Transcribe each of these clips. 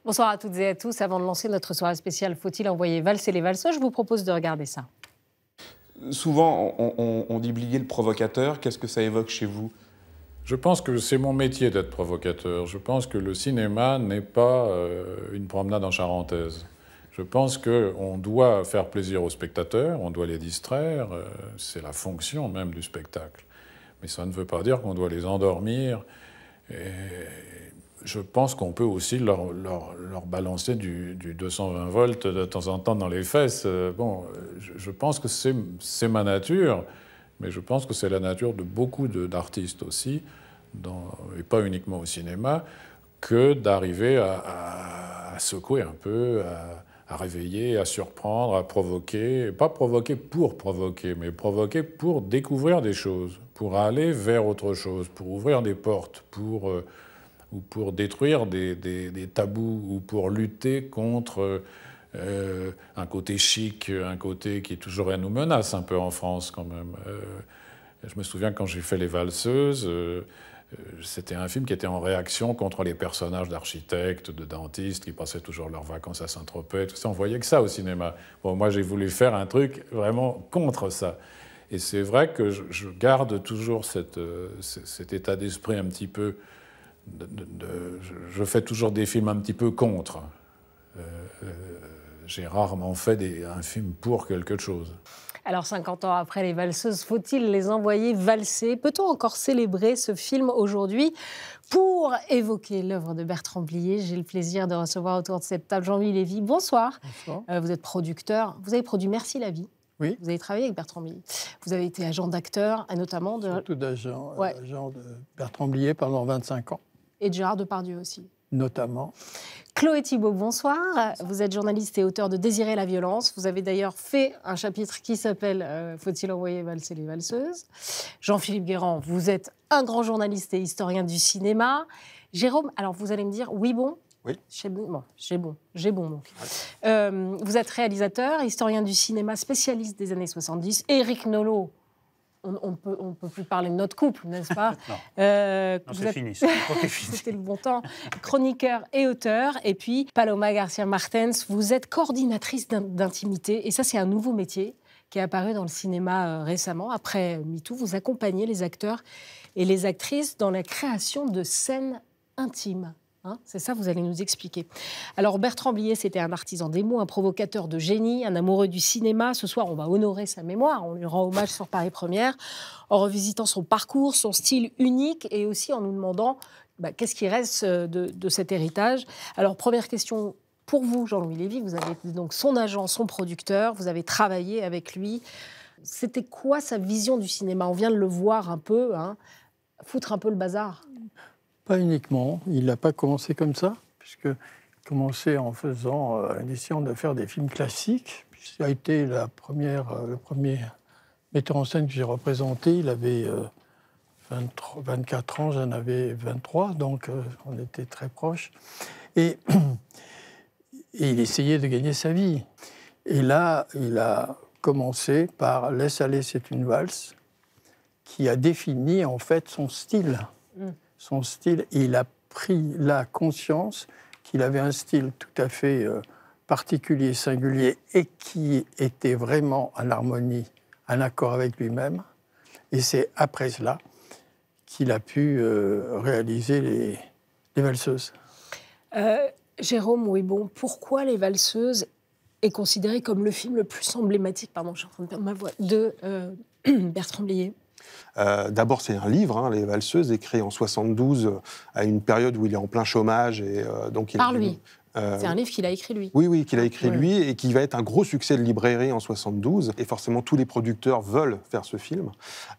Bonsoir à toutes et à tous. Avant de lancer notre soirée spéciale, faut-il envoyer valser les valseuses? Je vous propose de regarder ça. Souvent, on dit oublier le provocateur. Qu'est-ce que ça évoque chez vous? Je pense que c'est mon métier d'être provocateur. Je pense que le cinéma n'est pas une promenade en charentaise. Je pense qu'on doit faire plaisir aux spectateurs, on doit les distraire, c'est la fonction même du spectacle. Mais ça ne veut pas dire qu'on doit les endormir. Et je pense qu'on peut aussi leur balancer du 220 volts de temps en temps dans les fesses. Bon, je pense que c'est ma nature, mais je pense que c'est la nature de beaucoup d'artistes aussi, et pas uniquement au cinéma, que d'arriver à secouer un peu, à réveiller, à surprendre, à provoquer. Pas provoquer pour provoquer, mais provoquer pour découvrir des choses, pour aller vers autre chose, pour ouvrir des portes, ou pour détruire des tabous, ou pour lutter contre un côté chic, un côté qui toujours nous menace un peu en France quand même. Je me souviens quand j'ai fait Les Valseuses, c'était un film qui était en réaction contre les personnages d'architectes, de dentistes qui passaient toujours leurs vacances à Saint-Tropez, tout ça. On voyait que ça au cinéma. Bon, moi, j'ai voulu faire un truc vraiment contre ça. Et c'est vrai que je garde toujours cet état d'esprit un petit peu... je fais toujours des films un petit peu contre. J'ai rarement fait un film pour quelque chose. Alors, 50 ans après Les Valseuses, faut-il les envoyer valser? Peut-on encore célébrer ce film aujourd'hui? Pour évoquer l'œuvre de Bertrand Blier, j'ai le plaisir de recevoir autour de cette table Jean-Louis Lévy. Bonsoir. Bonsoir. Vous êtes producteur. Vous avez produit Merci la vie. Oui. Vous avez travaillé avec Bertrand Blier. Vous avez été agent d'acteur, et notamment de... Surtout d'agent Ouais. agent de Bertrand Blier pendant 25 ans. Et de Gérard Depardieu aussi. Notamment. Chloé Thibault, bonsoir. Vous êtes journaliste et auteur de Désirer la violence. Vous avez d'ailleurs fait un chapitre qui s'appelle Faut-il envoyer valser les valseuses? Jean-Philippe Guérand, vous êtes un grand journaliste et historien du cinéma. Jérôme, alors vous allez me dire, oui bon? Oui. J'ai bon donc. Vous êtes réalisateur, historien du cinéma, spécialiste des années 70. Éric Nolot, on ne peut plus parler de notre couple, n'est-ce pas? Non, Non, c'est fini. C'était C'était le bon temps. Chroniqueur et auteur. Et puis, Paloma Garcia Martens, vous êtes coordinatrice d'intimité. Et ça, c'est un nouveau métier qui est apparu dans le cinéma récemment. Après MeToo, vous accompagnez les acteurs et les actrices dans la création de scènes intimes. Hein, c'est ça, vous allez nous expliquer. Alors, Bertrand Blier, c'était un artisan des mots, un provocateur de génie, un amoureux du cinéma. Ce soir, on va honorer sa mémoire. On lui rend hommage sur Paris Première, en revisitant son parcours, son style unique, et aussi en nous demandant qu'est-ce qui reste de cet héritage. Alors, première question pour vous, Jean-Louis Lévy. Vous avez été donc son agent, son producteur. Vous avez travaillé avec lui. C'était quoi sa vision du cinéma? On vient de le voir un peu, hein, foutre un peu le bazar. Pas uniquement. Il n'a pas commencé comme ça, puisqu'il a commencé en essayant de faire des films classiques. Ça a été le premier metteur en scène que j'ai représenté. Il avait 24 ans, j'en avais 23, donc on était très proches. Et il essayait de gagner sa vie. Et là, il a commencé par « Laisse aller, c'est une valse », qui a défini en fait son style. Son style, il a pris la conscience qu'il avait un style tout à fait particulier, singulier, et qui était vraiment en harmonie, en accord avec lui-même. Et c'est après cela qu'il a pu réaliser les valseuses. Jérôme, oui, bon, pourquoi Les Valseuses est considéré comme le film le plus emblématique, pardon, je suis en train de perdre ma voix, de Bertrand Blier? D'abord, c'est un livre, Les Valseuses, écrit en 72, à une période où il est en plein chômage. Et, donc Par lui. C'est un livre qu'il a écrit lui. Oui, qu'il a écrit lui, et qui va être un gros succès de librairie en 72. Et forcément, tous les producteurs veulent faire ce film.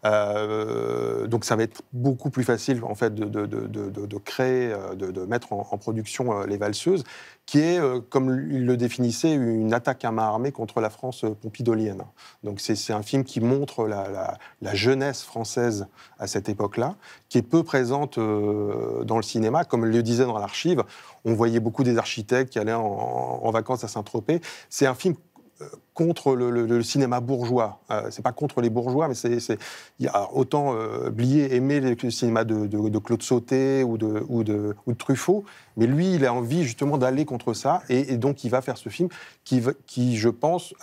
Donc ça va être beaucoup plus facile, en fait, de créer, de mettre en production Les Valseuses, qui est, comme il le définissait, une attaque à main armée contre la France pompidolienne. Donc c'est un film qui montre la jeunesse française à cette époque-là, qui est peu présente dans le cinéma. Comme le disait dans l'archive, on voyait beaucoup des architectes qui allaient en vacances à Saint-Tropez. C'est un film contre le cinéma bourgeois. C'est pas contre les bourgeois, mais il y a autant Blier aimait le cinéma de Claude Sautet ou de Truffaut, mais lui, il a envie justement d'aller contre ça, et donc il va faire ce film qui je pense,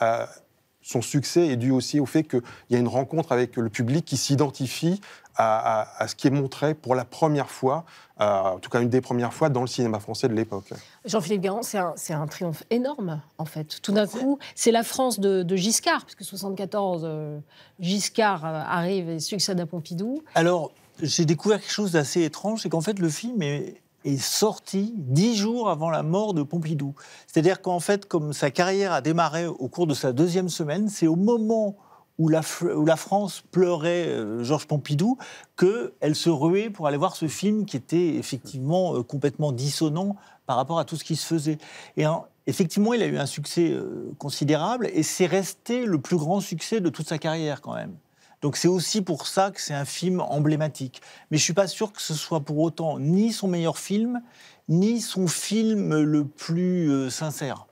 son succès est dû aussi au fait qu'il y a une rencontre avec le public qui s'identifie à ce qui est montré pour la première fois, en tout cas une des premières fois dans le cinéma français de l'époque. Jean-Philippe Guérand, c'est un triomphe énorme, en fait. Tout d'un coup, c'est la France de Giscard, puisque 1974, Giscard arrive et succède à Pompidou. Alors, j'ai découvert quelque chose d'assez étrange, c'est qu'en fait, le film est sorti 10 jours avant la mort de Pompidou. C'est-à-dire qu'en fait, comme sa carrière a démarré au cours de sa 2e semaine, c'est au moment où la France pleurait Georges Pompidou qu'elle se ruait pour aller voir ce film qui était effectivement complètement dissonant par rapport à tout ce qui se faisait. Et effectivement, il a eu un succès considérable et c'est resté le plus grand succès de toute sa carrière quand même. Donc c'est aussi pour ça que c'est un film emblématique. Mais je ne suis pas sûr que ce soit pour autant ni son meilleur film, ni son film le plus sincère.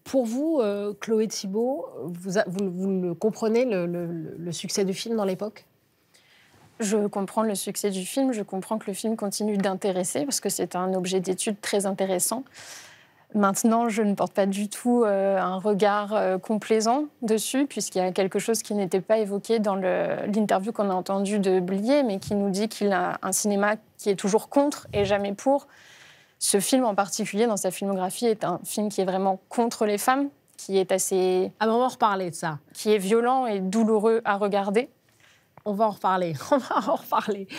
Pour vous, Chloé Thibault, vous le comprenez, le succès du film dans l'époque ? Je comprends le succès du film, je comprends que le film continue d'intéresser, parce que c'est un objet d'étude très intéressant. Maintenant, je ne porte pas du tout un regard complaisant dessus, puisqu'il y a quelque chose qui n'était pas évoqué dans l'interview qu'on a entendue de Blier, mais qui nous dit qu'il a un cinéma qui est toujours contre et jamais pour. Ce film en particulier, dans sa filmographie, est un film qui est vraiment contre les femmes, qui est assez... Ah, on va en reparler de ça. Qui est violent et douloureux à regarder. On va en reparler,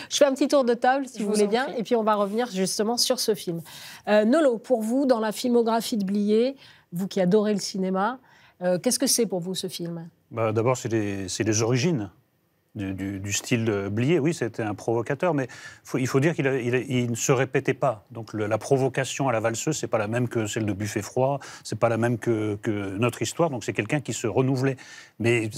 Je fais un petit tour de table, si vous voulez bien, et puis on va revenir justement sur ce film. Nolo, pour vous, dans la filmographie de Blier, vous qui adorez le cinéma, qu'est-ce que c'est pour vous, ce film ? D'abord, c'est les origines du style Blier. Oui, c'était un provocateur, mais il faut dire qu'il ne se répétait pas. Donc la provocation à la valseuse, c'est pas la même que celle de Buffet froid, c'est pas la même que notre histoire. Donc c'est quelqu'un qui se renouvelait. Mais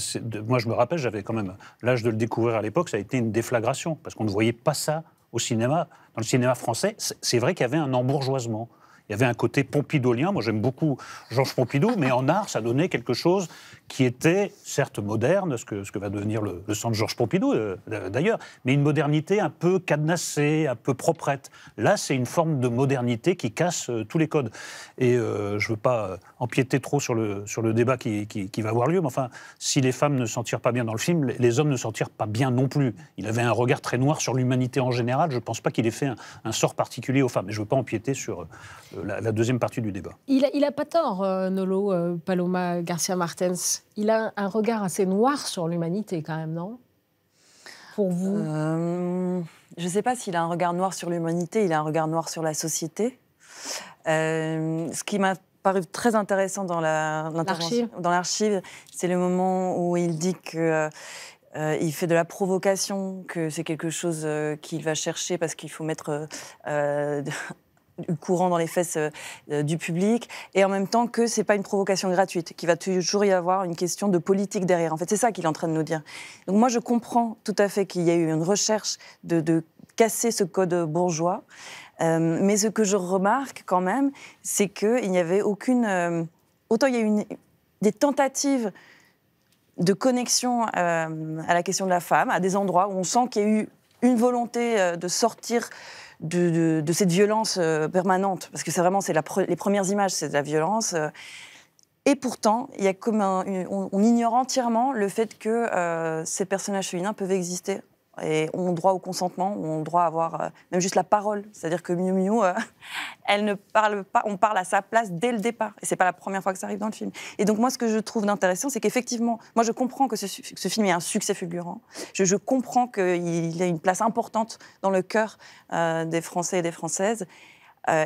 moi, je me rappelle, j'avais quand même l'âge de le découvrir à l'époque. Ça a été une déflagration parce qu'on ne voyait pas ça au cinéma. Dans le cinéma français, c'est vrai qu'il y avait un embourgeoisement. Il y avait un côté pompidolien. Moi, j'aime beaucoup Georges Pompidou, mais en art, ça donnait quelque chose qui était, certes, moderne, ce que va devenir le centre Georges Pompidou, d'ailleurs, mais une modernité un peu cadenassée, un peu proprette. Là, c'est une forme de modernité qui casse tous les codes. Et je ne veux pas empiéter trop sur le débat qui va avoir lieu, mais enfin, si les femmes ne s'en tirent pas bien dans le film, les hommes ne s'en tirent pas bien non plus. Il avait un regard très noir sur l'humanité en général. Je ne pense pas qu'il ait fait un sort particulier aux femmes. Et je ne veux pas empiéter sur la deuxième partie du débat. Il a pas tort, Nolo, Paloma García Martens. Il a un regard assez noir sur l'humanité, quand même, non ? Pour vous ? Je ne sais pas s'il a un regard noir sur l'humanité, il a un regard noir sur la société. Ce qui m'a paru très intéressant dans l'archive, c'est le moment où il dit que... il fait de la provocation, que c'est quelque chose qu'il va chercher parce qu'il faut mettre du courant dans les fesses du public, et en même temps que c'est pas une provocation gratuite, qu'il va toujours y avoir une question de politique derrière. En fait, c'est ça qu'il est en train de nous dire. Donc moi, je comprends tout à fait qu'il y a eu une recherche de casser ce code bourgeois, mais ce que je remarque quand même, c'est qu'il n'y avait aucune... autant il y a eu des tentatives de connexion à la question de la femme, à des endroits où on sent qu'il y a eu une volonté de sortir de cette violence permanente, parce que c'est vraiment les premières images, c'est de la violence. Et pourtant, il y a comme on ignore entièrement le fait que ces personnages féminins peuvent exister et ont droit au consentement, ont droit à avoir même juste la parole. C'est-à-dire que Miu Miu, elle ne parle pas, on parle à sa place dès le départ. Et c'est pas la première fois que ça arrive dans le film. Et donc moi, ce que je trouve d'intéressant, c'est qu'effectivement, moi je comprends que ce film est un succès fulgurant. Je comprends qu'il a une place importante dans le cœur des Français et des Françaises.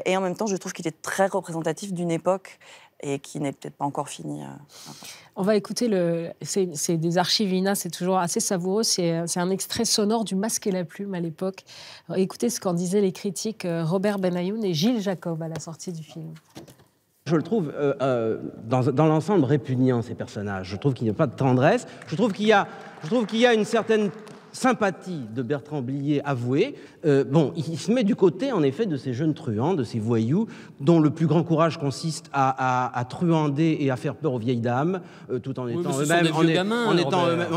Et en même temps, je trouve qu'il est très représentatif d'une époque et qui n'est peut-être pas encore finie. On va écouter c'est des archives INA, c'est toujours assez savoureux. C'est un extrait sonore du Masque et la Plume à l'époque. Écoutez ce qu'en disaient les critiques Robert Benayoun et Gilles Jacob à la sortie du film. Je le trouve, dans l'ensemble, répugnant, ces personnages. Je trouve qu'il n'y a pas de tendresse. Je trouve qu'il y a une certaine sympathie de Bertrand Blier avouée, il se met du côté, en effet, de ces jeunes truands, de ces voyous, dont le plus grand courage consiste à truander et à faire peur aux vieilles dames, tout en étant eux-mêmes...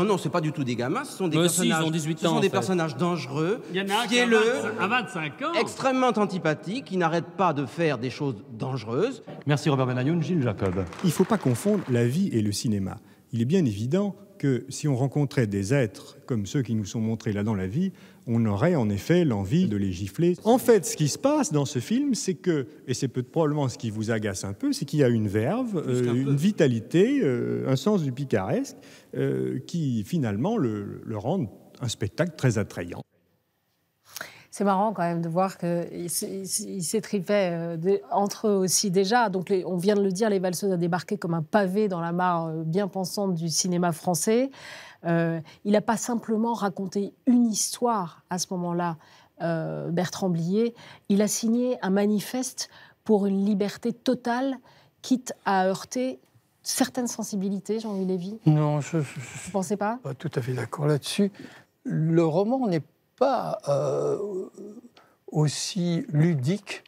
Non, c'est pas du tout des gamins, ce sont des personnages, ils ont 18 ans, ce sont des personnages dangereux, fielleux, à 25 ans, extrêmement antipathiques, qui n'arrêtent pas de faire des choses dangereuses. Merci Robert Benayoun, Gilles Jacob. Il ne faut pas confondre la vie et le cinéma. Il est bien évident que si on rencontrait des êtres comme ceux qui nous sont montrés là dans la vie, on aurait en effet l'envie de les gifler. En fait, ce qui se passe dans ce film, c'est que, et c'est probablement ce qui vous agace un peu, c'est qu'il y a une verve, une vitalité, un sens du picaresque qui finalement le rendent un spectacle très attrayant. C'est marrant quand même de voir qu'ils s'étripaient entre eux aussi déjà. Donc on vient de le dire, Les Valseuses a débarqué comme un pavé dans la mare bien pensante du cinéma français. Il n'a pas simplement raconté une histoire à ce moment-là, Bertrand Blier. Il a signé un manifeste pour une liberté totale, quitte à heurter certaines sensibilités, Jean-Louis Lévy. Non, vous ne pensez pas? Pas tout à fait d'accord là-dessus. Le roman n'est pas aussi ludique.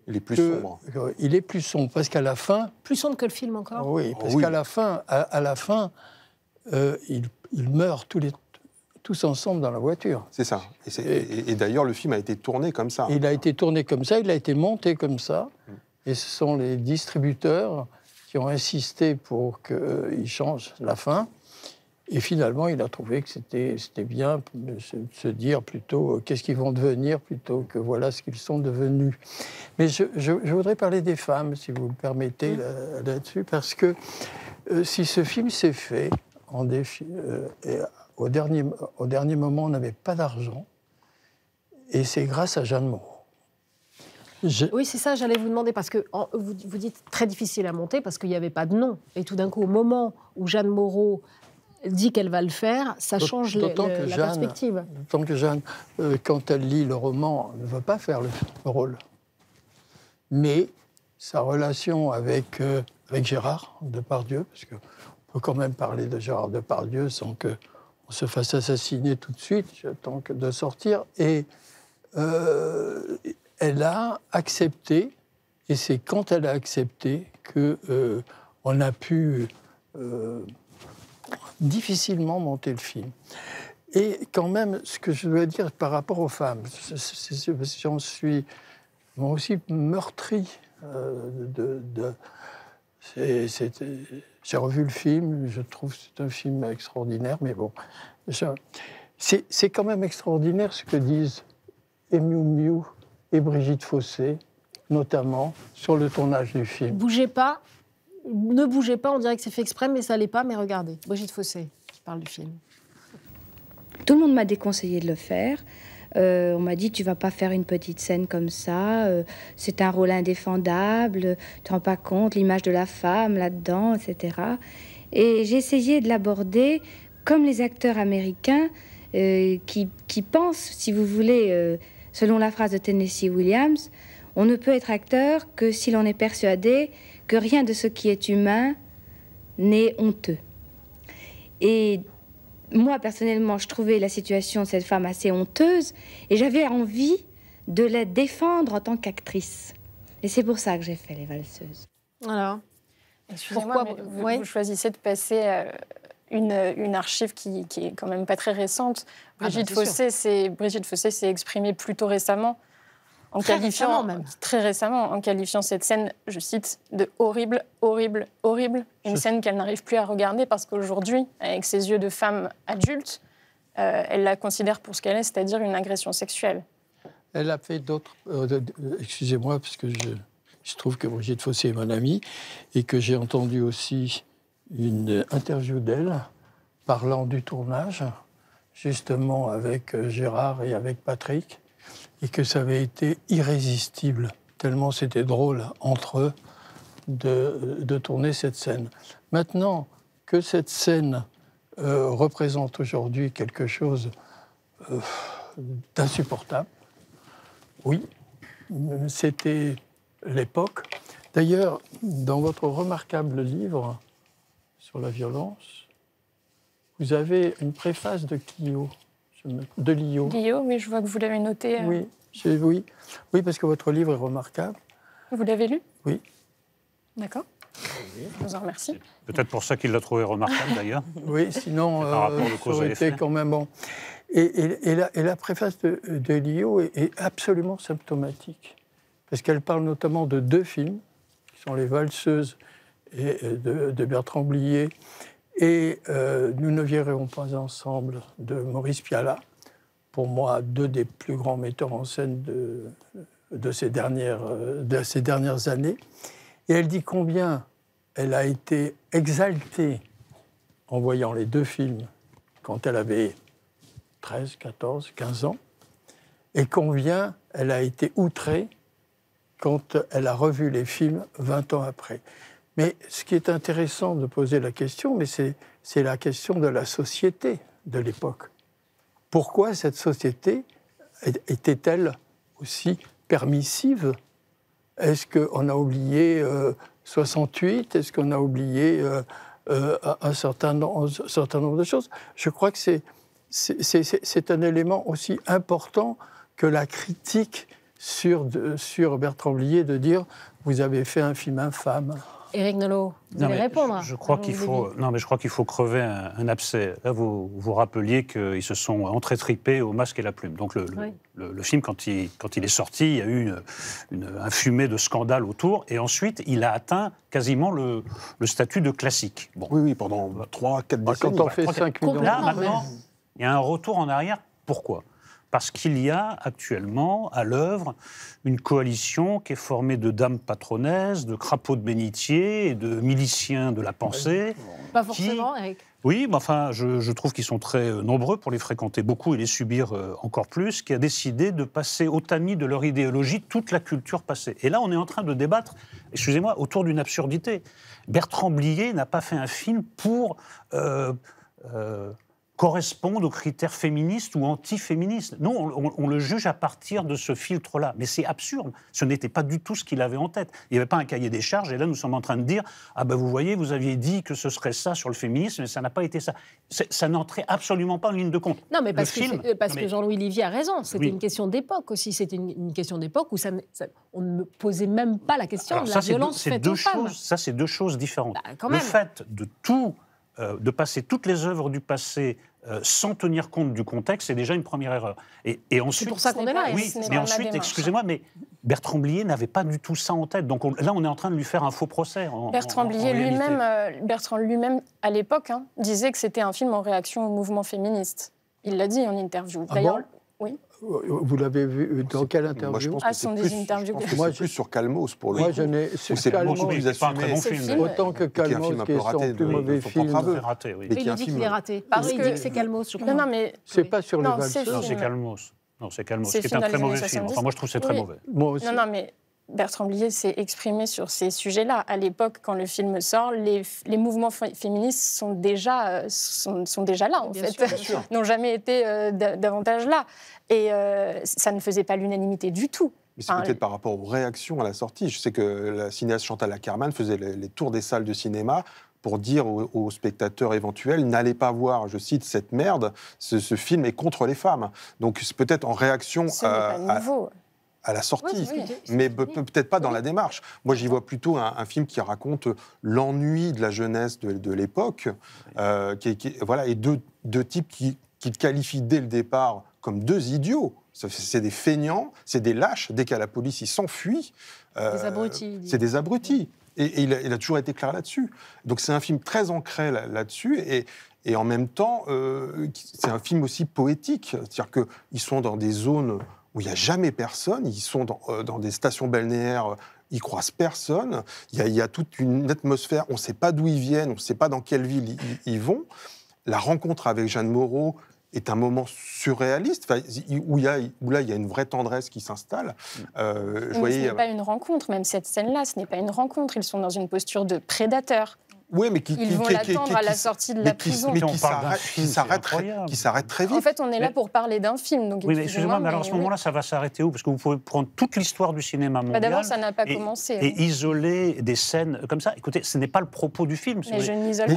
Il est plus sombre. Il est plus sombre, parce qu'à la fin... Plus sombre que le film encore? Oui, parce qu'à la fin, ils meurent tous ensemble dans la voiture. C'est ça. Et d'ailleurs, le film a été tourné comme ça. Il a été tourné comme ça, il a été monté comme ça. Et ce sont les distributeurs qui ont insisté pour qu'il change la fin. Et finalement, il a trouvé que c'était bien de se dire plutôt qu'est-ce qu'ils vont devenir plutôt que voilà ce qu'ils sont devenus. Mais je voudrais parler des femmes, si vous me permettez, là-dessus, parce que si ce film s'est fait au dernier moment, on n'avait pas d'argent, et c'est grâce à Jeanne Moreau. Oui, c'est ça, j'allais vous demander, parce que vous dites très difficile à monter, parce qu'il n'y avait pas de nom. Et tout d'un coup, au moment où Jeanne Moreau dit qu'elle va le faire, ça change la perspective. D'autant que Jeanne, quand elle lit le roman, ne veut pas faire le rôle. Mais sa relation avec Gérard Depardieu, parce qu'on peut quand même parler de Gérard Depardieu sans qu'on se fasse assassiner tout de suite, j'attends de sortir, et elle a accepté, et c'est quand elle a accepté qu'on a pu... difficilement monter le film. Et quand même, ce que je dois dire par rapport aux femmes, j'en suis moi aussi meurtri. J'ai revu le film, je trouve que c'est un film extraordinaire, mais bon, c'est quand même extraordinaire ce que disent Miu Miu et Brigitte Fossé, notamment sur le tournage du film. Bougez pas. Ne bougez pas, on dirait que c'est fait exprès, mais ça l'est pas. Mais regardez, Brigitte Fossé qui parle du film. Tout le monde m'a déconseillé de le faire. On m'a dit, tu vas pas faire une petite scène comme ça. C'est un rôle indéfendable. Tu te rends pas compte, l'image de la femme là-dedans, etc. Et j'ai essayé de l'aborder comme les acteurs américains qui pensent, si vous voulez, selon la phrase de Tennessee Williams, on ne peut être acteur que si l'on est persuadé que rien de ce qui est humain n'est honteux. Et moi, personnellement, je trouvais la situation de cette femme assez honteuse et j'avais envie de la défendre en tant qu'actrice. Et c'est pour ça que j'ai fait Les Valseuses. Alors, excusez-moi, vous choisissez de passer une archive qui est quand même pas très récente. Brigitte Fossé s'est exprimée plutôt récemment. Très récemment, en qualifiant cette scène, je cite, de horrible, horrible, horrible. Une scène qu'elle n'arrive plus à regarder parce qu'aujourd'hui, avec ses yeux de femme adulte, elle la considère pour ce qu'elle est, c'est-à-dire une agression sexuelle. Elle a fait d'autres... excusez-moi, parce que je trouve que Brigitte Fossé est mon amie et que j'ai entendu aussi une interview d'elle parlant du tournage, justement avec Gérard et avec Patrick, et que ça avait été irrésistible, tellement c'était drôle entre eux de tourner cette scène. Maintenant que cette scène représente aujourd'hui quelque chose d'insupportable, oui, c'était l'époque. D'ailleurs, dans votre remarquable livre sur la violence, vous avez une préface de Clio. de Lio. Lio, oui, je vois que vous l'avez noté. Oui, parce que votre livre est remarquable. Vous l'avez lu? Oui. D'accord. Je vous en remercie. Peut-être pour ça qu'il l'a trouvé remarquable, d'ailleurs. Oui, sinon, ça aurait été quand même bon. Et la préface de Lio est absolument symptomatique, parce qu'elle parle notamment de 2 films, qui sont Les Valseuses de Bertrand Blier, et Nous ne vivrons pas ensemble de Maurice Pialat, pour moi 2 des plus grands metteurs en scène de ces dernières années. Et elle dit combien elle a été exaltée en voyant les 2 films quand elle avait 13, 14, 15 ans, et combien elle a été outrée quand elle a revu les films 20 ans après. Mais ce qui est intéressant de poser la question, c'est la question de la société de l'époque. Pourquoi cette société était-elle aussi permissive? Est-ce qu'on a oublié 68? Est-ce qu'on a oublié un certain nombre de choses? Je crois que c'est un élément aussi important que la critique sur Bertrand Blier, de dire « vous avez fait un film infâme ». Éric Nolot, vous allez répondre. Je crois qu'il faut crever un abcès. Là, vous rappeliez qu'ils se sont entretripés au masque et la plume. Donc le film, quand il est sorti, il y a eu un fumet de scandale autour, et ensuite il a atteint quasiment le statut de classique. Bon. Oui, pendant 3-4 décennies. Quand on fait 5 millions. Là, maintenant, il y a un retour en arrière. Pourquoi ? Parce qu'il y a actuellement à l'œuvre une coalition qui est formée de dames patronesses, de crapauds de bénitiers et de miliciens de la pensée. Pas forcément, Eric. Oui, mais enfin, je trouve qu'ils sont très nombreux pour les fréquenter beaucoup et les subir encore plus, qui a décidé de passer au tamis de leur idéologie toute la culture passée. Et là, on est en train de débattre, excusez-moi, autour d'une absurdité. Bertrand Blier n'a pas fait un film pour correspondent aux critères féministes ou anti-féministes. Non, on le juge à partir de ce filtre-là. Mais c'est absurde. Ce n'était pas du tout ce qu'il avait en tête. Il n'y avait pas un cahier des charges, et là, nous sommes en train de dire « Ah ben vous voyez, vous aviez dit que ce serait ça sur le féminisme, mais ça n'a pas été ça. » Ça n'entrait absolument pas en ligne de compte. Non, mais parce que Jean-Louis Livier a raison. C'était une question d'époque aussi. C'était une question d'époque où on ne posait même pas la question de la violence faite aux femmes. Ça, c'est 2 choses différentes. Bah, le fait de passer toutes les œuvres du passé sans tenir compte du contexte, c'est déjà une première erreur. Et ensuite, c'est pour ça qu'on est là. Oui, mais ensuite, excusez-moi, mais Bertrand Blier n'avait pas du tout ça en tête. Donc là, on est en train de lui faire un faux procès. Bertrand Blier lui-même, à l'époque, disait que c'était un film en réaction au mouvement féministe. Il l'a dit en interview. D'ailleurs, oui. Vous l'avez vu dans quelle interview? Moi, je pense que c'est plus sur Calmos pour lui. Moi, je n'ai. C'est beaucoup plus assumé. Autant que Calmos, qui est son plus mauvais film. Il dit qu'il est raté. Parce qu'il dit que c'est Calmos, je crois. Non, mais c'est pas sur les Valseuses. Non, c'est Calmos. Non, c'est Calmos, qui est un très mauvais film. Enfin, moi, je trouve que c'est très mauvais. Non, mais Bertrand Blier s'est exprimé sur ces sujets-là. À l'époque, quand le film sort, les mouvements féministes sont déjà là, en fait. N'ont jamais été davantage là. Et ça ne faisait pas l'unanimité du tout. Mais c'est peut-être par rapport aux réactions à la sortie. Je sais que la cinéaste Chantal Akerman faisait les tours des salles de cinéma pour dire aux spectateurs éventuels, n'allez pas voir, je cite, cette merde, ce film est contre les femmes. Donc c'est peut-être en réaction à la sortie, mais peut-être pas dans la démarche. Moi, j'y vois plutôt un film qui raconte l'ennui de la jeunesse de l'époque, et deux types qui qualifient dès le départ comme 2 idiots. C'est des feignants, c'est des lâches. Dès qu'à la police, ils s'enfuient. Des abrutis. C'est des abrutis. Et il a toujours été clair là-dessus. Donc c'est un film très ancré là-dessus. Et en même temps, c'est un film aussi poétique. C'est-à-dire qu'ils sont dans des zones où il n'y a jamais personne. Ils sont dans des stations balnéaires, ils ne croisent personne. Il y a toute une atmosphère. On ne sait pas d'où ils viennent, on ne sait pas dans quelle ville ils vont. La rencontre avec Jeanne Moreau est un moment surréaliste, où là, il y a une vraie tendresse qui s'installe. Ce n'est pas une rencontre, même cette scène-là, ce n'est pas une rencontre. Ils sont dans une posture de prédateur. Oui, mais ils vont l'attendre à la sortie de la prison. Mais qui s'arrête très vite. En fait, on est là pour parler d'un film. Donc oui, mais excusez-moi, mais alors à ce moment-là, ça va s'arrêter où? Parce que vous pouvez prendre toute l'histoire du cinéma mondial. D'abord, ça n'a pas commencé. Et isoler des scènes comme ça. Écoutez, ce n'est pas le propos du film. Mais je n'isole pas.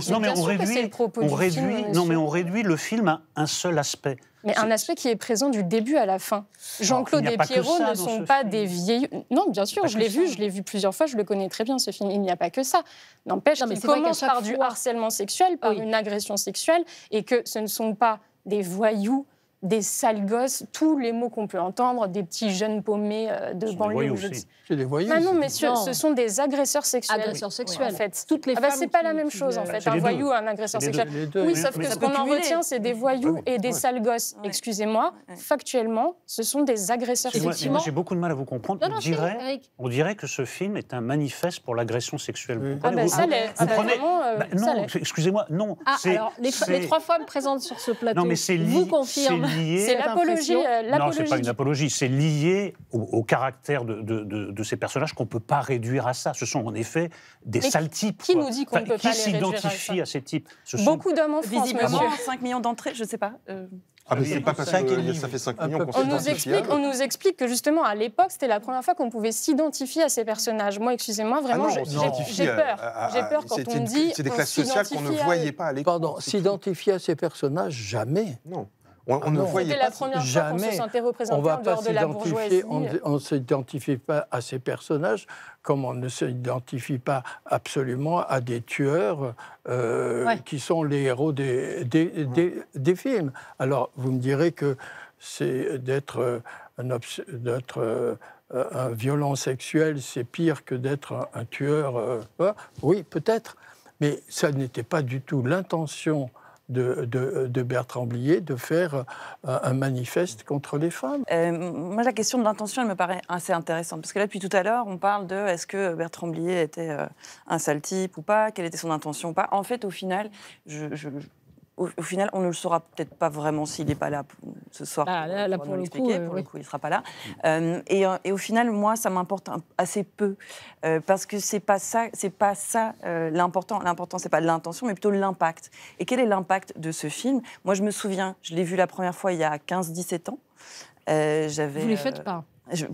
Non, mais on réduit le film à un seul aspect. Mais un aspect qui est présent du début à la fin. Jean-Claude et Pierrot ne sont pas des vieilles... Non, bien sûr, je l'ai vu plusieurs fois, je le connais très bien, ce film. Il n'y a pas que ça. N'empêche qu'il commence par du harcèlement sexuel, par une agression sexuelle, et que ce ne sont pas des voyous, des sales gosses, tous les mots qu'on peut entendre, des petits jeunes paumés de banlieue. C'est des voyous. Ah non, mais ce sont des agresseurs sexuels. Agresseurs sexuels. En fait. Toutes les femmes c'est pas la même chose, en fait. Un voyou, un agresseur sexuel. Oui, sauf que ce qu'on en retient, c'est des voyous et des sales gosses. Excusez-moi, factuellement, ce sont des agresseurs sexuels. Moi, j'ai beaucoup de mal à vous comprendre. On dirait que ce film est un manifeste pour l'agression sexuelle. Non, excusez-moi, non. Alors, les 3 femmes présentes sur ce plateau vous confirment. C'est l'apologie. Non, c'est pas une apologie. C'est lié au caractère de ces personnages qu'on ne peut pas réduire à ça. Ce sont en effet des sales types. Qui nous dit qu'on ne peut pas les réduire à ça ? Qui s'identifie à ces types ? Beaucoup d'hommes en France, visiblement, 5 millions d'entrées, je ne sais pas. Ah, mais c'est pas parce que ça fait 5 millions qu'on s'identifie. On nous explique que justement, à l'époque, c'était la première fois qu'on pouvait s'identifier à ces personnages. Moi, excusez-moi, vraiment, j'ai peur. J'ai peur quand on dit... C'est des classes sociales qu'on ne voyait pas à l'époque. Pardon, s'identifier à ces personnages, jamais. Non. On ne voyait pas. C'était la première fois qu'on se sentait représenté en dehors de la bourgeoisie. On ne s'identifie pas à ces personnages comme on ne s'identifie pas absolument à des tueurs qui sont les héros des films. Alors, vous me direz que c'est d'être un violent sexuel, c'est pire que d'être un tueur. Oui, peut-être, mais ça n'était pas du tout l'intention de Bertrand Blier de faire un manifeste contre les femmes. Moi, la question de l'intention, elle me paraît assez intéressante. Parce que là, depuis tout à l'heure, on parle de est-ce que Bertrand Blier était un sale type ou pas, quelle était son intention ou pas. En fait, au final, au final, on ne le saura peut-être pas vraiment s'il n'est pas là ce soir. Là, pour le coup, il ne sera pas là. Et au final, moi, ça m'importe assez peu. Parce que c'est pas ça l'important. L'important, c'est pas l'intention, mais plutôt l'impact. Et quel est l'impact de ce film ? Moi, je me souviens, je l'ai vu la première fois il y a 15-17 ans. Vous ne les faites pas ?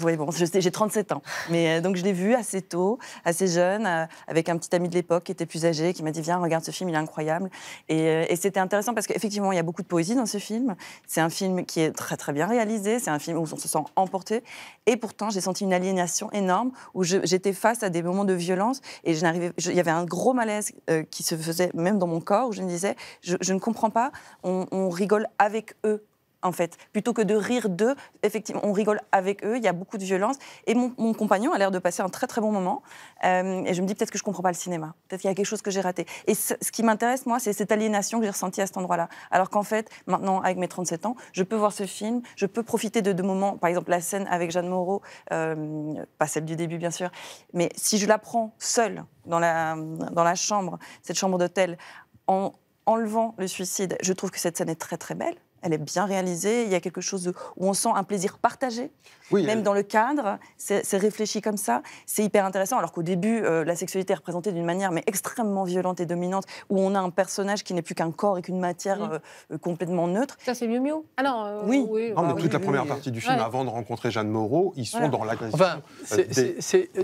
Oui, bon, j'ai 37 ans. Mais donc, je l'ai vu assez tôt, assez jeune, avec un petit ami de l'époque qui était plus âgé, qui m'a dit « Viens, regarde ce film, il est incroyable ». Et c'était intéressant parce qu'effectivement, il y a beaucoup de poésie dans ce film. C'est un film qui est très, très bien réalisé. C'est un film où on se sent emporté. Et pourtant, j'ai senti une aliénation énorme où j'étais face à des moments de violence et il y avait un gros malaise qui se faisait même dans mon corps où je me disais « Je ne comprends pas, on rigole avec eux ». En fait, plutôt que de rire d'eux, effectivement, on rigole avec eux, il y a beaucoup de violence. Et mon compagnon a l'air de passer un très très bon moment. Et je me dis peut-être que je ne comprends pas le cinéma, peut-être qu'il y a quelque chose que j'ai raté. Et ce qui m'intéresse, moi, c'est cette aliénation que j'ai ressentie à cet endroit-là. Alors qu'en fait, maintenant, avec mes 37 ans, je peux voir ce film, je peux profiter de moments, par exemple la scène avec Jeanne Moreau, pas celle du début bien sûr, mais si je la prends seule dans la chambre, cette chambre d'hôtel, en enlevant le suicide, je trouve que cette scène est très très belle. Elle est bien réalisée, il y a quelque chose où on sent un plaisir partagé, même dans le cadre, c'est réfléchi comme ça, c'est hyper intéressant, alors qu'au début, la sexualité est représentée d'une manière mais extrêmement violente et dominante, où on a un personnage qui n'est plus qu'un corps et qu'une matière complètement neutre. Ça, c'est Miu Miu ? Ah non, oui. Non, mais toute la première partie du film, avant de rencontrer Jeanne Moreau, ils sont dans l'agression. Enfin,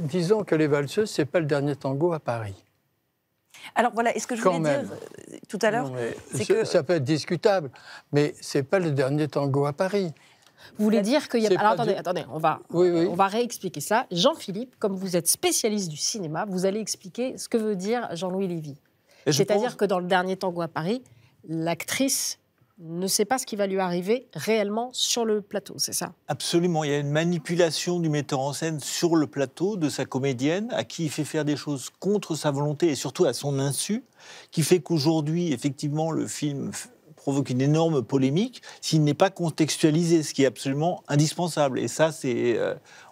disons que Les Valseuses, c'est pas le dernier tango à Paris. Alors voilà, et ce que je voulais dire tout à l'heure, c'est que... Ça peut être discutable, mais c'est pas le dernier tango à Paris. Vous voulez dire qu'il y a... Alors attendez, on va réexpliquer ça. Jean-Philippe, comme vous êtes spécialiste du cinéma, vous allez expliquer ce que veut dire Jean-Louis Lévy. C'est-à-dire que dans le dernier tango à Paris, l'actrice ne sait pas ce qui va lui arriver réellement sur le plateau, c'est ça ? Absolument, il y a une manipulation du metteur en scène sur le plateau de sa comédienne, à qui il fait faire des choses contre sa volonté et surtout à son insu, qui fait qu'aujourd'hui, effectivement, le film provoque une énorme polémique s'il n'est pas contextualisé, ce qui est absolument indispensable. Et ça,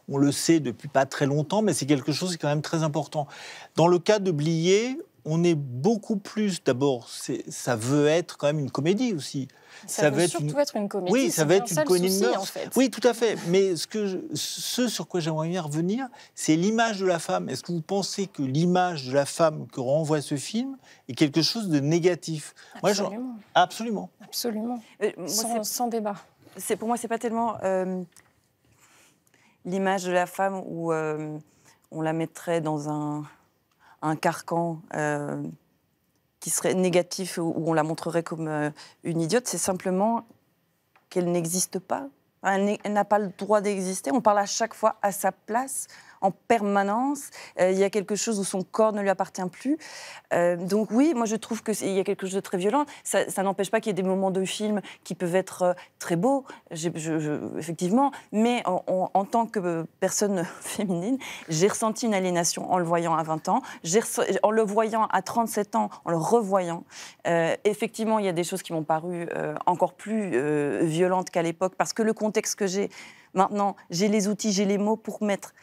on le sait depuis pas très longtemps, mais c'est quelque chose qui est quand même très important. Dans le cas de Blier, on est beaucoup plus... D'abord, ça veut être quand même une comédie aussi. Ça veut surtout être une comédie. Oui, ça va être une comédie en fait. Oui, tout à fait. Mais ce sur quoi j'aimerais bien revenir, c'est l'image de la femme. Est-ce que vous pensez que l'image de la femme que renvoie ce film est quelque chose de négatif ? Absolument. Absolument. Absolument. Sans débat. Pour moi, c'est pas tellement l'image de la femme où on la mettrait dans un carcan qui serait négatif, où on la montrerait comme une idiote. C'est simplement qu'elle n'existe pas. Elle n'a pas le droit d'exister. On parle à chaque fois à sa place, en permanence. Il y a quelque chose où son corps ne lui appartient plus. Donc oui, moi je trouve qu'il y a quelque chose de très violent. Ça n'empêche pas qu'il y ait des moments de film qui peuvent être très beaux, effectivement. Mais en tant que personne féminine, j'ai ressenti une aliénation en le voyant à 20 ans, en le voyant à 37 ans, en le revoyant. Effectivement, il y a des choses qui m'ont paru encore plus violentes qu'à l'époque, parce que le contexte que j'ai maintenant, j'ai les outils, j'ai les mots pour mettre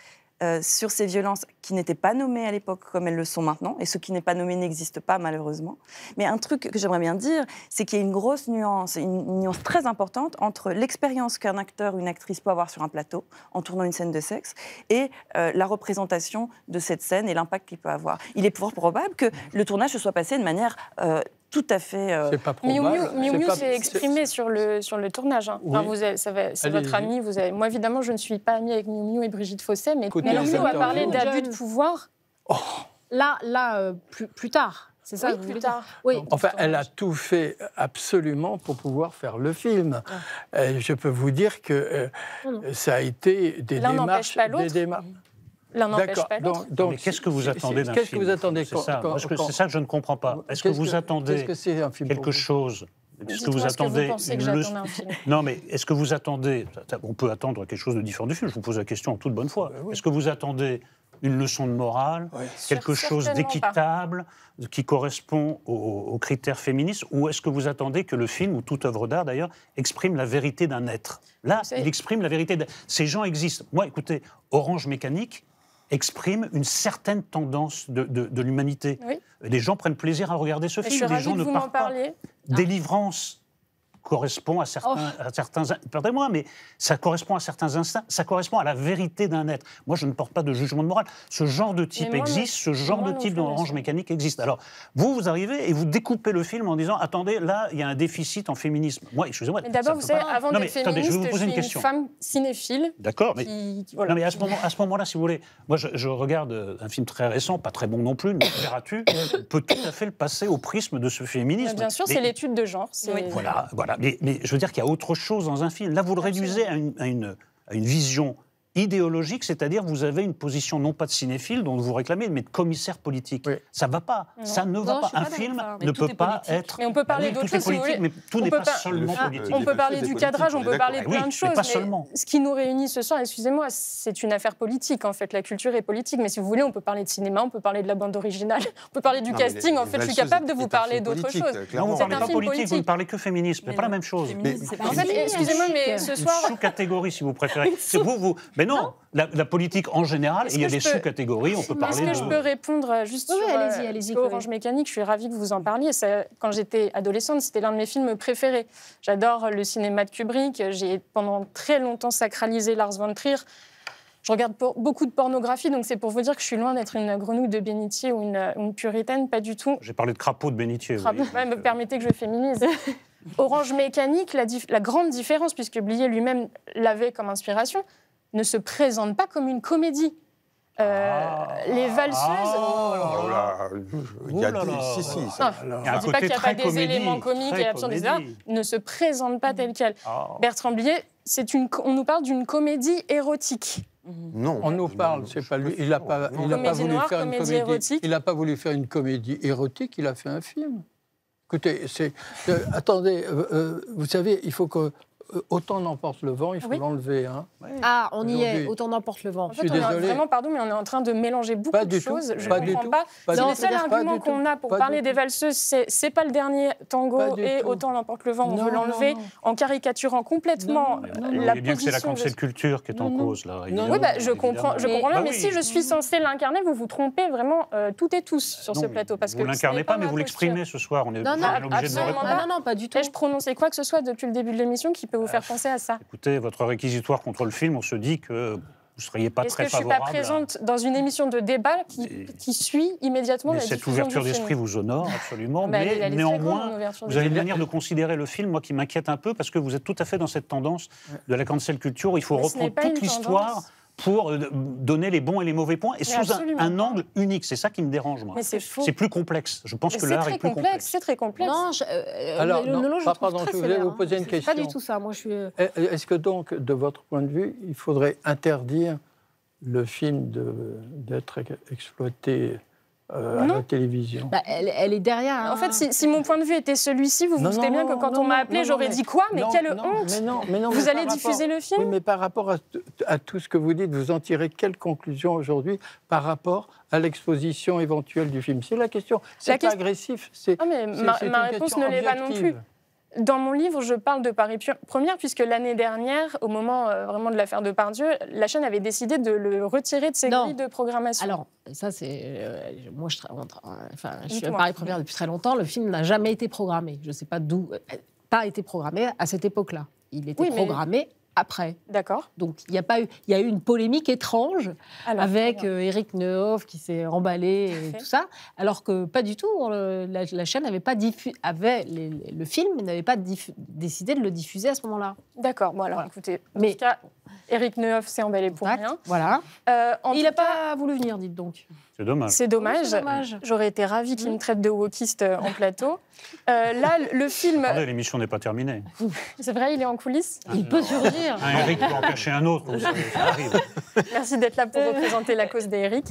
sur ces violences qui n'étaient pas nommées à l'époque comme elles le sont maintenant, et ce qui n'est pas nommé n'existe pas malheureusement. Mais un truc que j'aimerais bien dire, c'est qu'il y a une grosse nuance, une nuance très importante entre l'expérience qu'un acteur ou une actrice peut avoir sur un plateau en tournant une scène de sexe et la représentation de cette scène et l'impact qu'il peut avoir. Il est fort probable que le tournage se soit passé de manière tout à fait... C'est pas probable. Miu Miu s'est exprimé sur le tournage. Hein. Oui. Enfin, c'est votre ami. Moi, évidemment, je ne suis pas amie avec Miu Miu et Brigitte Fossé, mais Miu Miu a parlé d'abus de pouvoir. Oh. Là, plus tard. C'est ça, oui, plus tard. Oui, enfin, elle a tout fait absolument pour pouvoir faire le film. Je peux vous dire que ça a été des démarches... L'un n'empêche pas l'autre. Donc, mais qu'est-ce que vous attendez d'un film? Qu'est-ce que vous attendez? C'est ça que je ne comprends pas. Est-ce que vous attendez quelque chose? Est-ce que vous attendez Non, mais est-ce que vous attendez... On peut attendre quelque chose de différent du film. Je vous pose la question en toute bonne foi. Est-ce que vous attendez une leçon de morale, quelque chose d'équitable, qui correspond aux critères féministes, ou est-ce que vous attendez que le film, ou toute œuvre d'art d'ailleurs, exprime la vérité d'un être? Là, il exprime la vérité. Ces gens existent. Moi, écoutez, Orange Mécanique exprime une certaine tendance de l'humanité. Oui. Les gens prennent plaisir à regarder ce film. Les gens ne parlent pas. Délivrance correspond à certains pardonnez-moi, mais ça correspond à certains instincts, ça correspond à la vérité d'un être. Moi, je ne porte pas de jugement de morale. Ce genre de type existe, ce genre de type d'Orange Mécanique existe. Alors, vous arrivez et vous découpez le film en disant, attendez, là, il y a un déficit en féminisme. Moi, excusez-moi. Mais d'abord, vous savez, avant d'être féministe, je suis une femme cinéphile. D'accord, mais, voilà. Non, mais à ce moment-là, si vous voulez, moi, je regarde un film très récent, pas très bon non plus, mais verras-tu, on peut tout à fait le passer au prisme de ce féminisme. Bien sûr, c'est l'étude de genre. Voilà. Mais je veux dire qu'il y a autre chose dans un film. Là, vous le réduisez à une vision idéologique, c'est-à-dire vous avez une position non pas de cinéphile dont vous réclamez, mais de commissaire politique. Oui. Ça ne va pas. Non. Ça ne va pas. Un film ne peut pas être... Mais on peut parler d'autre chose, si vous voulez. Mais tout n'est pas seulement politique. On peut parler du cadrage, on peut parler de plein de choses. Mais pas seulement. Ce qui nous réunit ce soir, excusez-moi, c'est une affaire politique, en fait. La culture est politique. Mais si vous voulez, on peut parler de cinéma, on peut parler de la bande originale, on peut parler du casting. En fait, je suis capable de vous parler d'autre chose. Non, vous ne parlez pas politique, vous ne parlez que féminisme. Ce n'est pas la même chose. En fait, excusez-moi, mais ce soir... Une sous-catégorie, si vous préférez. C'est vous... Mais non, la politique en général, il y a des sous-catégories, on peut parler de... Est-ce que je peux répondre juste sur Orange Mécanique? Je suis ravie que vous en parliez. Quand j'étais adolescente, c'était l'un de mes films préférés. J'adore le cinéma de Kubrick. J'ai pendant très longtemps sacralisé Lars von Trier. Je regarde beaucoup de pornographie, donc c'est pour vous dire que je suis loin d'être une grenouille de bénitier ou une puritaine, pas du tout. J'ai parlé de crapaud de bénitier. Me permettez que je féminise. Orange Mécanique, la grande différence, puisque Blier lui-même l'avait comme inspiration, ne se présente pas comme une comédie. Les valseuses... Il y a des... Si, ça... Je ne dis pas qu'il n'y a pas des éléments comiques et absurdes, etc. Ne se présente pas tel quel. Bertrand Blier, on nous parle d'une comédie érotique. Non. On nous parle, c'est pas lui. Il n'a pas voulu faire une comédie érotique. Il n'a pas voulu faire une comédie érotique, il a fait un film. Écoutez, attendez, vous savez, il faut que... Autant n'emporte le vent, il faut l'enlever. Hein. Ah, on y est, autant n'emporte le vent. En fait, vraiment, pardon, mais on est en train de mélanger beaucoup de choses. Je ne comprends pas. Le seul argument qu'on a pour parler des valseuses, c'est pas le dernier tango et autant n'emporte le vent. On veut l'enlever en caricaturant complètement la position. Vous voyez bien que c'est la cancel culture qui est en cause, là. Oui, je comprends bien, mais si je suis censée l'incarner, vous vous trompez vraiment toutes et tous sur ce plateau. Vous ne l'incarnez pas, mais vous l'exprimez ce soir. On est obligé de répondre. Non, pas du tout. Ai-je prononcé quoi que ce soit depuis le début de l'émission qui peut vous faire penser à ça? Écoutez, votre réquisitoire contre le film, on se dit que vous ne seriez pas très favorable. Est-ce que je ne suis pas présente dans une émission de débat qui suit immédiatement la diffusion du film? Cette ouverture d'esprit vous honore, absolument. Mais néanmoins, vous avez une manière de considérer le film, moi, qui m'inquiète un peu, parce que vous êtes tout à fait dans cette tendance de la cancel culture. Il faut reprendre toute l'histoire pour donner les bons et les mauvais points, et sous un angle unique. C'est ça qui me dérange, moi. Mais c'est faux. C'est plus complexe. Je pense que l'art est plus complexe. C'est très complexe. Non, Alors, je voulais vous poser une C'est question. pas du tout ça. Moi, je suis. Est-ce que donc, de votre point de vue, il faudrait interdire le film d'être exploité à la télévision? Elle est derrière. En fait, si mon point de vue était celui-ci, vous vous doutez bien que quand on m'a appelé, j'aurais dit quoi? Mais quelle honte! Vous allez diffuser le film? Oui, mais par rapport à tout ce que vous dites, vous en tirez quelle conclusion aujourd'hui par rapport à l'exposition éventuelle du film? C'est la question. C'est pas agressif. Ma réponse ne l'est pas non plus. Dans mon livre, je parle de Paris Première, puisque l'année dernière, au moment vraiment de l'affaire Depardieu, la chaîne avait décidé de le retirer de ses grilles de programmation. Alors, ça, c'est. Moi, je suis à Paris Première depuis très longtemps. Le film n'a jamais été programmé. Je ne sais pas d'où. Pas été programmé à cette époque-là. Il était programmé après. D'accord. Donc, il y a eu une polémique étrange avec Éric Neuhoff qui s'est emballé et tout ça, alors que pas du tout. La chaîne n'avait pas le film, mais n'avait pas décidé de le diffuser à ce moment-là. D'accord. Bon, alors, écoutez, en tout cas, Éric Neuhoff s'est emballé pour rien. Voilà. Il n'a pas voulu venir, dites donc. C'est dommage. C'est dommage. J'aurais été ravie qu'il me traite de wokiste en plateau. Là, le film... Attendez, l'émission n'est pas terminée. C'est vrai, il est en coulisses. Il peut surgir. Un Eric peut en cacher un autre, ça arrive. Merci d'être là pour représenter la cause d'Éric.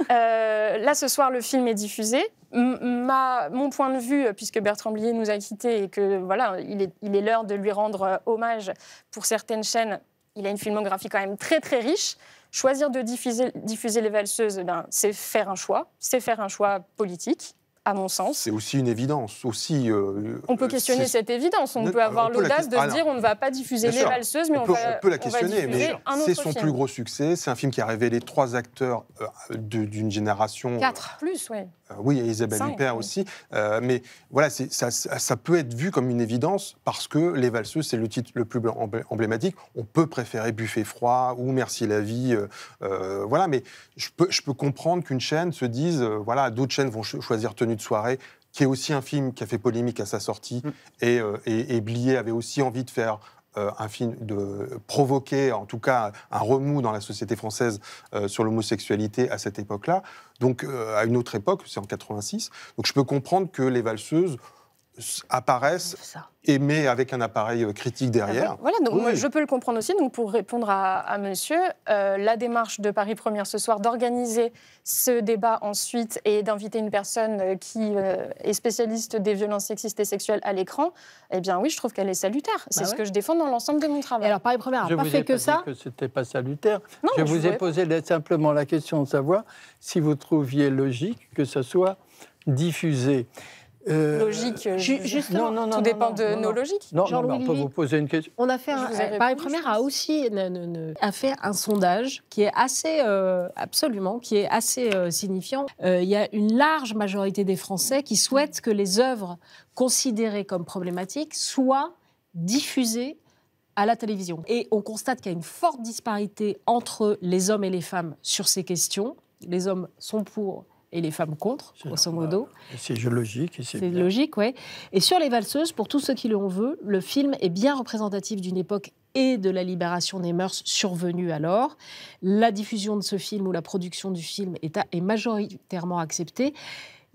Là, ce soir, le film est diffusé. Mon point de vue, puisque Bertrand Blier nous a quittés et que voilà, il est l'heure de lui rendre hommage pour certaines chaînes, il a une filmographie quand même très très riche. Choisir de diffuser Les Valseuses, c'est faire un choix. C'est faire un choix politique, à mon sens. C'est aussi une évidence. On peut questionner cette évidence. On peut avoir l'audace de se dire on ne va pas diffuser Les Valseuses, mais on peut la questionner. Mais c'est son plus gros succès. C'est un film qui a révélé 3 acteurs d'une génération. 4 plus, oui. Oui, et Isabelle Huppert aussi. Mais voilà, ça peut être vu comme une évidence parce que Les Valseuses, c'est le titre le plus emblématique. On peut préférer Buffet froid ou Merci la vie. Voilà, mais je peux comprendre qu'une chaîne se dise, voilà, d'autres chaînes vont choisir Tenue de soirée, qui est aussi un film qui a fait polémique à sa sortie. Et Blier avait aussi envie de faire un film de provoquer, en tout cas, un remous dans la société française sur l'homosexualité à cette époque-là. Donc, à une autre époque, c'est en 86. Donc, je peux comprendre que Les Valseuses apparaissent, mais avec un appareil critique derrière. Voilà, donc moi, je peux le comprendre aussi. Donc, pour répondre à monsieur, la démarche de Paris Première ce soir d'organiser ce débat ensuite et d'inviter une personne qui est spécialiste des violences sexistes et sexuelles à l'écran, eh bien oui, je trouve qu'elle est salutaire. C'est ce que je défends dans l'ensemble de mon travail. Et alors, Paris Première n'a pas fait que ça. Je vous ai pas dit que c'était pas salutaire. Non, je vous ai posé simplement la question de savoir si vous trouviez logique que ça soit diffusé. Logique, justement, non, tout dépend de nos logiques. Non, on peut vous poser une question. On a fait Paris Première a aussi fait un sondage qui est assez, qui est assez signifiant. Il y a une large majorité des Français qui souhaitent que les œuvres considérées comme problématiques soient diffusées à la télévision. Et on constate qu'il y a une forte disparité entre les hommes et les femmes sur ces questions. Les hommes sont pour et les femmes contre, grosso modo. C'est logique. C'est logique, oui. Et sur Les Valseuses, pour tous ceux qui le veulent, le film est bien représentatif d'une époque et de la libération des mœurs survenue alors. La diffusion de ce film ou la production du film est majoritairement acceptée.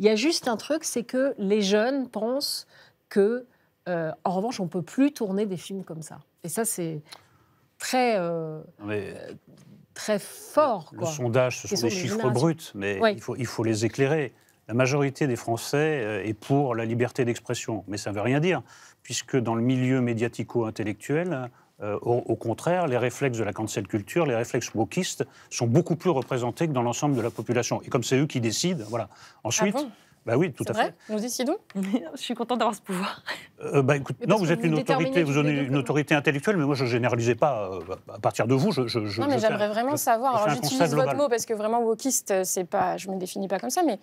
Il y a juste un truc, c'est que les jeunes pensent que, en revanche, on ne peut plus tourner des films comme ça. Et ça, c'est très... très fort. Le sondage, ce sont des chiffres bruts, mais il faut les éclairer. La majorité des Français est pour la liberté d'expression, mais ça ne veut rien dire, puisque dans le milieu médiatico-intellectuel, au contraire, les réflexes de la cancel culture, les réflexes wokistes, sont beaucoup plus représentés que dans l'ensemble de la population. Et comme c'est eux qui décident, voilà. Ensuite... Ah bon ? Bah oui, tout à fait. Nous décidons. Je suis contente d'avoir ce pouvoir. Écoute, non, vous êtes une autorité intellectuelle, mais moi je ne généralisais pas à partir de vous. Non, mais j'aimerais vraiment savoir. Alors j'utilise votre mot parce que vraiment wokiste, c'est pas, je me définis pas comme ça, mais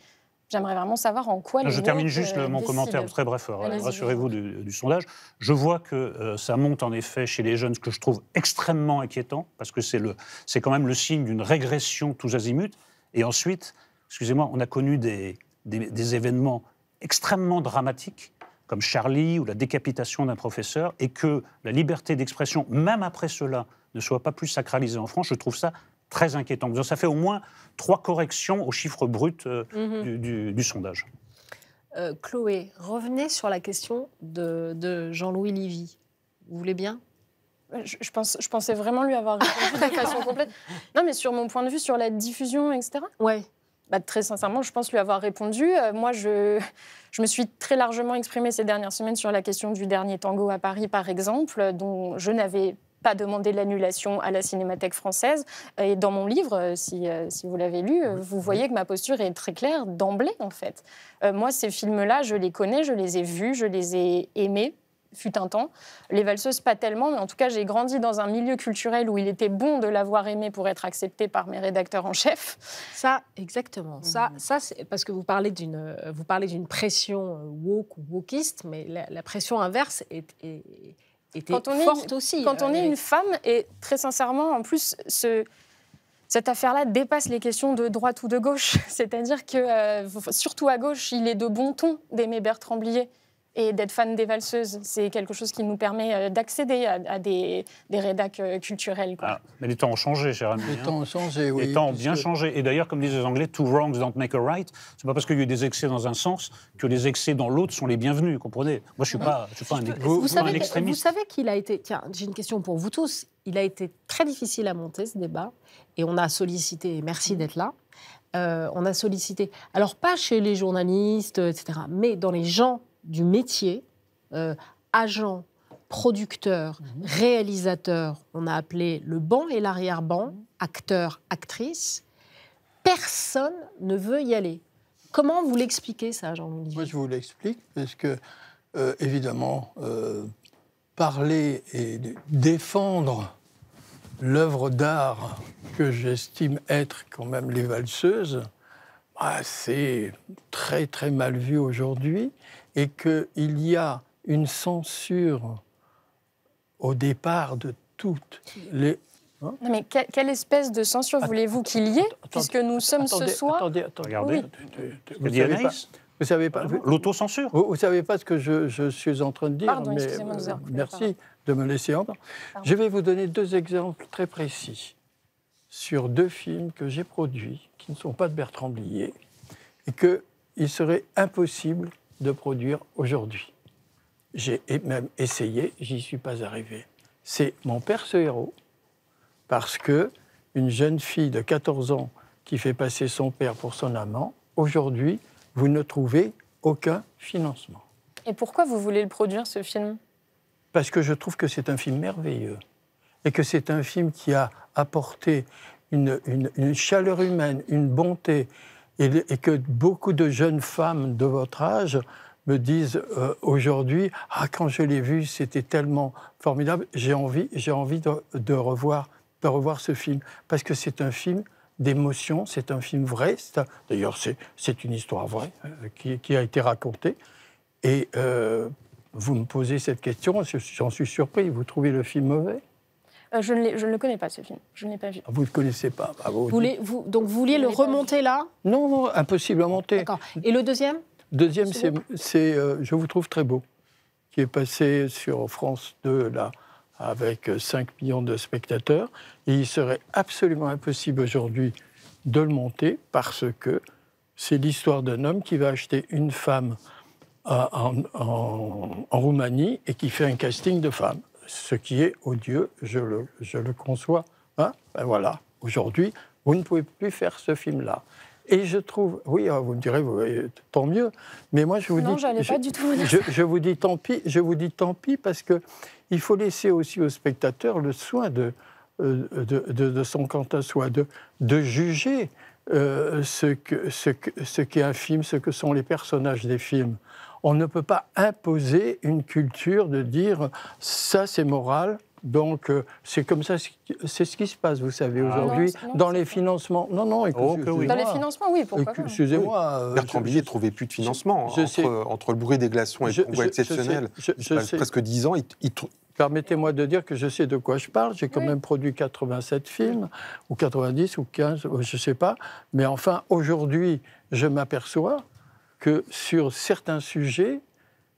j'aimerais vraiment savoir en quoi. Je termine juste mon commentaire très bref. Rassurez-vous du sondage. Je vois que ça monte en effet chez les jeunes, ce que je trouve extrêmement inquiétant, parce que c'est quand même le signe d'une régression tous azimuts. Et ensuite, excusez-moi, on a connu des événements extrêmement dramatiques, comme Charlie ou la décapitation d'un professeur, et que la liberté d'expression, même après cela, ne soit pas plus sacralisée en France, je trouve ça très inquiétant. Donc, ça fait au moins 3 corrections aux chiffres bruts du sondage. Chloé, revenez sur la question de Jean-Louis Livy. Vous voulez bien ? Je pensais vraiment lui avoir répondu de façon complète. Non, mais sur mon point de vue, sur la diffusion, etc. Ouais. Très sincèrement, je pense lui avoir répondu. Moi, je me suis très largement exprimée ces dernières semaines sur la question du dernier tango à Paris, par exemple, dont je n'avais pas demandé l'annulation à la Cinémathèque française. Et dans mon livre, si vous l'avez lu, vous voyez que ma posture est très claire d'emblée, en fait. Moi, ces films-là, je les connais, je les ai vus, je les ai aimés. Fut un temps. Les valseuses, pas tellement, mais en tout cas, j'ai grandi dans un milieu culturel où il était bon de l'avoir aimé pour être accepté par mes rédacteurs en chef. Ça, exactement. Ça c'est parce que vous parlez d'une pression woke ou wokiste, mais la pression inverse était forte aussi. Quand on est une femme, et très sincèrement, en plus, cette affaire-là dépasse les questions de droite ou de gauche. C'est-à-dire que, surtout à gauche, il est de bon ton d'aimer Bertrand Blier. Et d'être fan des valseuses, c'est quelque chose qui nous permet d'accéder à des rédacs culturels. Quoi. Mais les temps ont changé, cher ami. Les temps ont changé, oui. Les temps ont bien changé. Et d'ailleurs, comme disent les Anglais, two wrongs don't make a right. C'est pas parce qu'il y a eu des excès dans un sens que les excès dans l'autre sont les bienvenus, comprenez ? Moi, je suis pas un extrémiste. Vous savez qu'il a été... Tiens, j'ai une question pour vous tous. Il a été très difficile à monter, ce débat. Et on a sollicité, merci d'être là, on a sollicité, alors pas chez les journalistes, etc., mais dans les gens du métier, agents, producteurs, réalisateurs, on a appelé le banc et l'arrière-banc, acteurs, actrices. Personne ne veut y aller. Comment vous l'expliquez, ça, Jean-Louis ? Moi, je vous l'explique, parce que, évidemment, parler et défendre l'œuvre d'art que j'estime être quand même Les Valseuses, c'est très, très mal vu aujourd'hui. Et qu'il y a une censure au départ de toutes les... Non, mais quelle espèce de censure voulez-vous qu'il y ait, puisque nous sommes ce soir... Attendez. Regardez. Oui. Vous savez pas... L'autocensure. Vous ne savez pas ce que je suis en train de dire. Pardon, excusez-moi de vous avoir coupé. Merci de me laisser entendre. Je vais vous donner 2 exemples très précis sur 2 films que j'ai produits, qui ne sont pas de Bertrand Blier, et qu'il serait impossible de produire aujourd'hui. J'ai même essayé, j'y suis pas arrivé. C'est Mon père, ce héros, parce que une jeune fille de 14 ans qui fait passer son père pour son amant, aujourd'hui, vous ne trouvez aucun financement. Et pourquoi vous voulez le produire, ce film ? Parce que je trouve que c'est un film merveilleux, et que c'est un film qui a apporté une chaleur humaine, une bonté, et que beaucoup de jeunes femmes de votre âge me disent aujourd'hui « Ah, quand je l'ai vu, c'était tellement formidable, j'ai envie de revoir ce film. » Parce que c'est un film d'émotion, c'est un film vrai. D'ailleurs, c'est une histoire vraie qui a été racontée. Et vous me posez cette question, j'en suis surpris. Vous trouvez le film mauvais ? Je ne le connais pas, ce film. Je ne l'ai pas vu. Vous ne le connaissez pas. Donc vous vouliez le remonter là ? Non, impossible à monter. D'accord. Et le deuxième ? Deuxième, c'est Je vous trouve très beau, qui est passé sur France 2, là, avec 5 millions de spectateurs. Et il serait absolument impossible aujourd'hui de le monter, parce que c'est l'histoire d'un homme qui va acheter une femme en Roumanie et qui fait un casting de femmes. Ce qui est odieux, je le conçois. Hein, voilà, aujourd'hui, vous ne pouvez plus faire ce film-là. Et je trouve, oui, vous me direz, tant mieux, mais moi je vous dis... Non, j'allais pas du tout vous dire ça. Je vous dis tant pis, parce qu'il faut laisser aussi au spectateur le soin de son quant à soi, de juger ce qu'est un film, ce que sont les personnages des films. On ne peut pas imposer une culture de dire « ça c'est moral ». Donc, c'est comme ça, c'est ce qui se passe, vous savez, aujourd'hui, dans les financements. Non, excusez-moi. Dans les financements, oui, pourquoi pas. Excusez-moi. Bertrand Blier ne trouvait plus de financement. Entre le bruit des glaçons et le convoi exceptionnel, presque 10 ans, Permettez-moi de dire que je sais de quoi je parle. J'ai quand même produit 87 films, ou 90, ou 15, je ne sais pas. Mais enfin, aujourd'hui, je m'aperçois que sur certains sujets,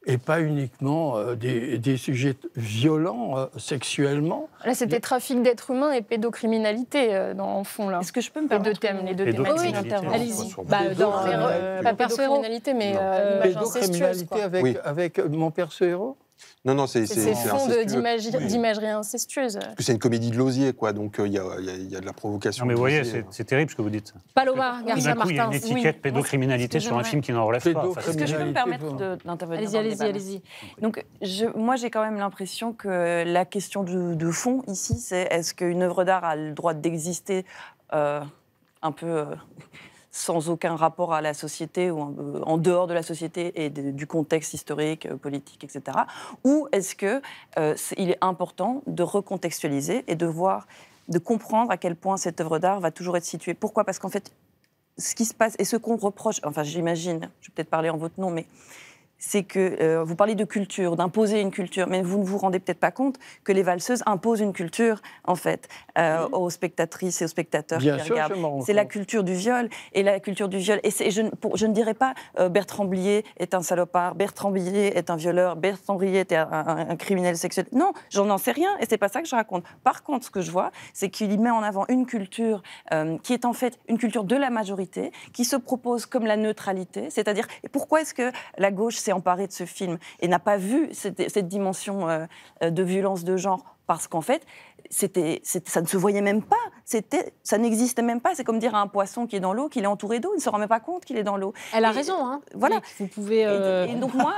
et pas uniquement des sujets violents sexuellement. Là, c'était trafic d'êtres humains et pédocriminalité en fond, là. Est-ce que je peux me permettre les deux thématiques interviennent. Allez-y. Pas pédocriminalité, mais l'image incestueuse. Pédocriminalité avec mon perso héros. Non, c'est fond d'imagerie incestueuse. Parce que c'est une comédie de Lausier, quoi, donc il y a de la provocation. Non, mais vous voyez, c'est terrible ce que vous dites. Paloma Garcia Martins. Il y a une étiquette pédocriminalité sur un film qui n'en relève pas. Est-ce que je peux me permettre d'intervenir? Allez-y. Donc, moi, j'ai quand même l'impression que la question de fond ici, c'est est-ce qu'une œuvre d'art a le droit d'exister un peu sans aucun rapport à la société ou en dehors de la société et du contexte historique, politique, etc. Ou est-ce qu'il est important de recontextualiser et de comprendre à quel point cette œuvre d'art va toujours être située. Pourquoi ? Parce qu'en fait, ce qui se passe et ce qu'on reproche, enfin j'imagine, je vais peut-être parler en votre nom, mais c'est que vous parlez de culture, d'imposer une culture, mais vous ne vous rendez peut-être pas compte que les valseuses imposent une culture, en fait, aux spectatrices et aux spectateurs qui regardent. C'est la culture du viol, et la culture du viol. Et je ne dirais pas Bertrand Blier est un salopard, Bertrand Blier est un violeur, Bertrand Blier est un criminel sexuel. Non, j'en sais rien, et c'est pas ça que je raconte. Par contre, ce que je vois, c'est qu'il y met en avant une culture qui est en fait une culture de la majorité, qui se propose comme la neutralité, c'est-à-dire, et pourquoi est-ce que la gauche s'est emparée de ce film et n'a pas vu cette dimension de violence de genre, parce qu'en fait, ça ne se voyait même pas, ça n'existait même pas. C'est comme dire à un poisson qui est dans l'eau qu'il est entouré d'eau, il ne se rend même pas compte qu'il est dans l'eau. Elle a raison, hein. Voilà. Vous pouvez... Et donc moi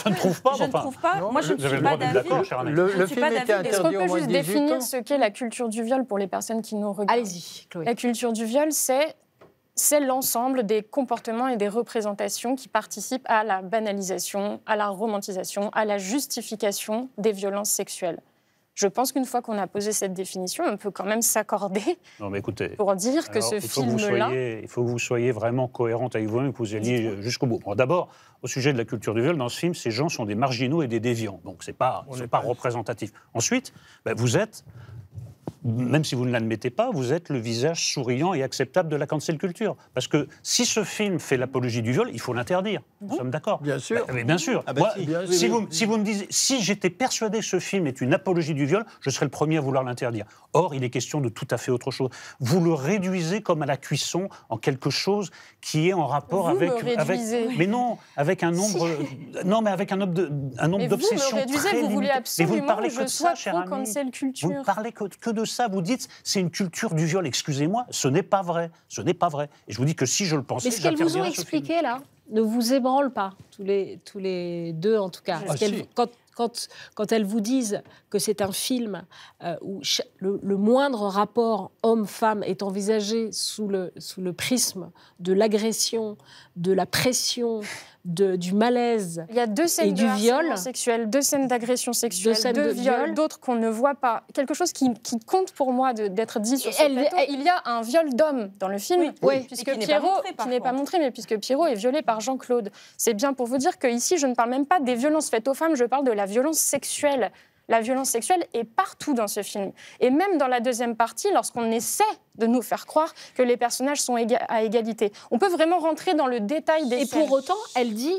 je ne trouve pas. Je ne trouve pas. Moi, je ne suis pas d'avis. Le film était interdit au moins de 18 ans. Est-ce qu'on peut juste définir ce qu'est la culture du viol pour les personnes qui nous regardent? Allez-y, Chloé. La culture du viol, c'est l'ensemble des comportements et des représentations qui participent à la banalisation, à la romantisation, à la justification des violences sexuelles. Je pense qu'une fois qu'on a posé cette définition, on peut quand même s'accorder pour dire que ce film-là... Il faut que vous soyez vraiment cohérente avec vous-même et que vous alliez jusqu'au bout. Bon, d'abord, au sujet de la culture du viol, dans ce film, ces gens sont des marginaux et des déviants. Donc, ce n'est pas représentatif. Ensuite, vous êtes... Même si vous ne l'admettez pas, vous êtes le visage souriant et acceptable de la cancel culture. Parce que si ce film fait l'apologie du viol, il faut l'interdire. Nous sommes d'accord. Bien sûr. Mais bien sûr. Si vous me disiez, si j'étais persuadé que ce film est une apologie du viol, je serais le premier à vouloir l'interdire. Or, il est question de tout à fait autre chose. Vous le réduisez comme à la cuisson en quelque chose qui est en rapport avec mais non, avec un nombre, non, mais avec un nombre d'obsessions très limité. Vous voulez absolument mais vous ne parlez que de ça, cher ami. Cancel culture. Vous ne parlez que de ça. Vous dites c'est une culture du viol. Excusez-moi, ce n'est pas vrai. Ce n'est pas vrai. Et je vous dis que si je le pensais, mais ce qu'elles vous ont expliqué là ne vous ébranle pas, tous les deux en tout cas. Quand elles vous disent que c'est un film où le moindre rapport homme-femme est envisagé sous le prisme de l'agression, de la pression, du malaise il y a deux scènes et du viol sexuel, deux scènes d'agression sexuelle, deux viols, d'autres qu'on ne voit pas. Quelque chose qui compte pour moi d'être dit sur ce plateau. Il y a un viol d'homme dans le film, puisque Pierrot, qui n'est pas montré, mais puisque Pierrot est violé par Jean-Claude. C'est bien pour vous dire qu'ici, je ne parle même pas des violences faites aux femmes, je parle de la violence sexuelle. La violence sexuelle est partout dans ce film. Et même dans la deuxième partie, lorsqu'on essaie de nous faire croire que les personnages sont à égalité. On peut vraiment rentrer dans le détail des scènes. Et pour autant, elle dit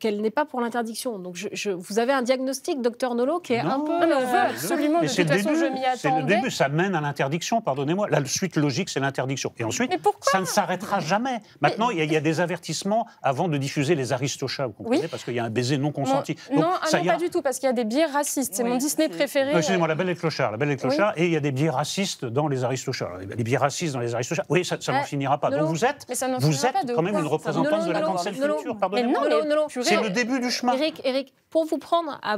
qu'elle n'est pas pour l'interdiction. Donc vous avez un diagnostic, docteur Nolot, qui est un peu... on veut absolument, de toute façon, je m'y attendais. C'est le début, ça mène à l'interdiction, pardonnez-moi. La suite logique, c'est l'interdiction. Et ensuite, ça ne s'arrêtera jamais. Maintenant, il y a des avertissements avant de diffuser les Aristochats, vous comprenez, parce qu'il y a un baiser non consenti. Non, pas du tout, parce qu'il y a des biais racistes. C'est mon Disney préféré. Excusez-moi, La Belle et le Clochard. Et il y a des biais racistes dans les Aristochats. Les biais racistes dans les Aristochats. Oui, ça n'en finira pas. Donc vous êtes quand même une représentante de la cancel culture, pardonnez-moi. C'est le début du chemin. Éric, pour vous prendre à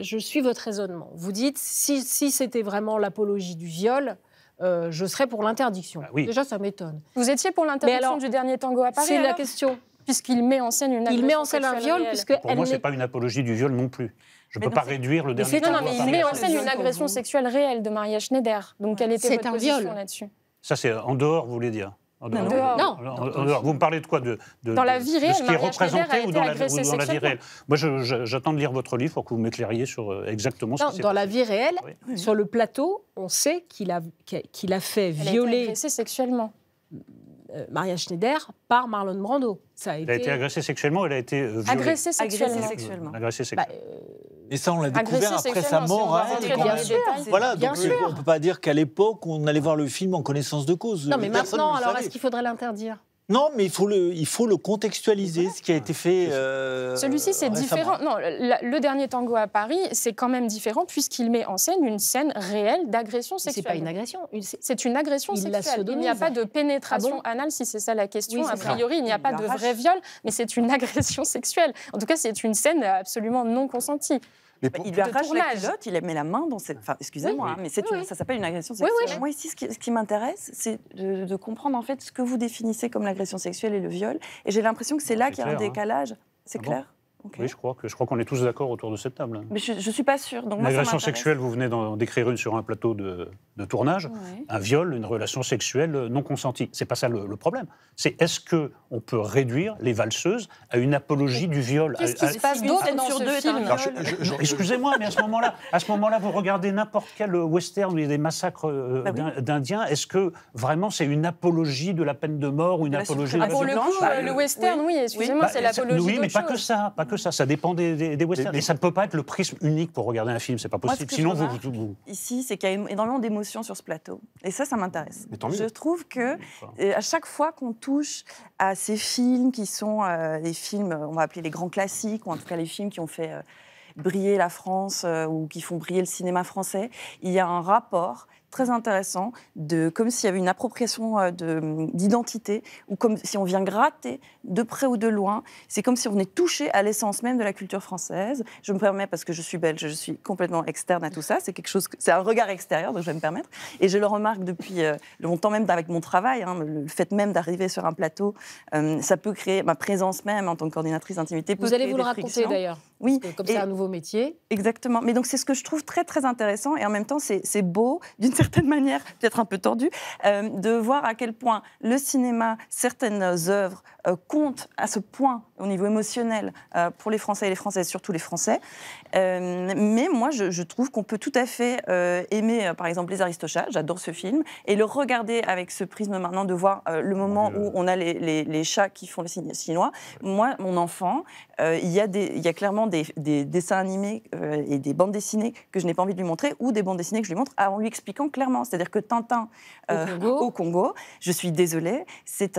je suis votre raisonnement. Vous dites, si c'était vraiment l'apologie du viol, je serais pour l'interdiction. Déjà, ça m'étonne. Vous étiez pour l'interdiction du dernier tango à Paris? C'est la question. Puisqu'il met en scène une agression. Il met en scène un viol, puisque pour moi, c'est pas une apologie du viol non plus. Je ne peux pas réduire le dernier tango à Paris. Non, mais il met en scène une agression sexuelle réelle de Maria Schneider. Donc, quelle était votre position là-dessus? Ça, c'est en dehors, vous voulez dire? En dehors. Vous me parlez de quoi? Dans la vie réelle, de ce qui est représenté ou dans la vie réelle? Moi, j'attends de lire votre livre pour que vous m'éclairiez sur exactement ce qui s'est passé. Dans la vie réelle, sur le plateau, on sait qu'il a fait violer... Elle a été agressée sexuellement. Maria Schneider par Marlon Brando. Elle a été agressée sexuellement, elle a été violée. Agressée sexuellement. Agressée sexuellement. Et ça, on l'a découvert après sa mort. Bien sûr. Voilà, donc on ne peut pas dire qu'à l'époque, on allait voir le film en connaissance de cause. Non, mais maintenant, alors est-ce qu'il faudrait l'interdire ? Non, mais il faut le contextualiser, ce qui a été fait. Celui-ci, c'est différent. Non, le dernier tango à Paris, c'est quand même différent puisqu'il met en scène une scène réelle d'agression sexuelle. C'est pas une agression. C'est une agression sexuelle. Il n'y a pas de pénétration anale, si c'est ça la question. A priori, il n'y a pas de vrai viol, mais c'est une agression sexuelle. En tout cas, c'est une scène absolument non consentie. Il lui arrache la culotte, il met la main dans cette... Enfin, excusez-moi, mais ça s'appelle une agression sexuelle. Moi, ici, ce qui m'intéresse, c'est de comprendre, en fait, ce que vous définissez comme l'agression sexuelle et le viol. Et j'ai l'impression que c'est là qu'il y a un décalage. C'est clair ? Okay. Oui, je crois qu'on est tous d'accord autour de cette table. Mais je ne suis pas sûre. L'agression sexuelle, vous venez d'en décrire une sur un plateau de tournage. Un viol, une relation sexuelle non consentie. Ce n'est pas ça le problème. C'est est-ce qu'on peut réduire les valseuses à une apologie du viol? Qu'est-ce qui se passe d'autre dans ce film? Excusez-moi, mais à ce moment-là, vous regardez n'importe quel western où il y a des massacres d'Indiens. Est-ce que vraiment c'est une apologie de la peine de mort ou une apologie de la Pour le coup, le western, oui, excusez-moi, c'est l'apologie d'autre chose. Oui, mais pas que ça. Ça dépend des westerns. Mais ça ne peut pas être le prisme unique pour regarder un film, c'est pas possible. Sinon, vous... Ici, c'est qu'il y a énormément d'émotions sur ce plateau. Et ça m'intéresse. Je trouve que à chaque fois qu'on touche à ces films qui sont des films, on va appeler les grands classiques, ou en tout cas les films qui ont fait briller la France ou qui font briller le cinéma français, il y a un rapport très intéressant, comme s'il y avait une appropriation d'identité, ou comme si on vient gratter de près ou de loin. C'est comme si on venait toucher à l'essence même de la culture française. Je me permets, parce que je suis belge, je suis complètement externe à tout ça. C'est un regard extérieur, donc je vais me permettre. Et je le remarque depuis longtemps, même avec mon travail. Le fait même d'arriver sur un plateau, ça peut créer ma présence même en tant que coordinatrice d'intimité. Vous allez vous le raconter d'ailleurs. Oui. Comme c'est un nouveau métier. Exactement. Mais donc c'est ce que je trouve très très intéressant, et en même temps c'est beau, d'une certaine manière, peut-être un peu tordu, de voir à quel point le cinéma, certaines œuvres comptent à ce point au niveau émotionnel pour les Français et les Françaises, surtout les Français. Mais moi je trouve qu'on peut tout à fait aimer par exemple Les Aristochats, j'adore ce film, et le regarder avec ce prisme maintenant de voir le moment où on a les chats qui font le signe chinois. Moi, mon enfant, il y a clairement des dessins animés et des bandes dessinées que je n'ai pas envie de lui montrer, ou des bandes dessinées que je lui montre en lui expliquant clairement. C'est-à-dire que Tintin au Congo, je suis désolée, c'est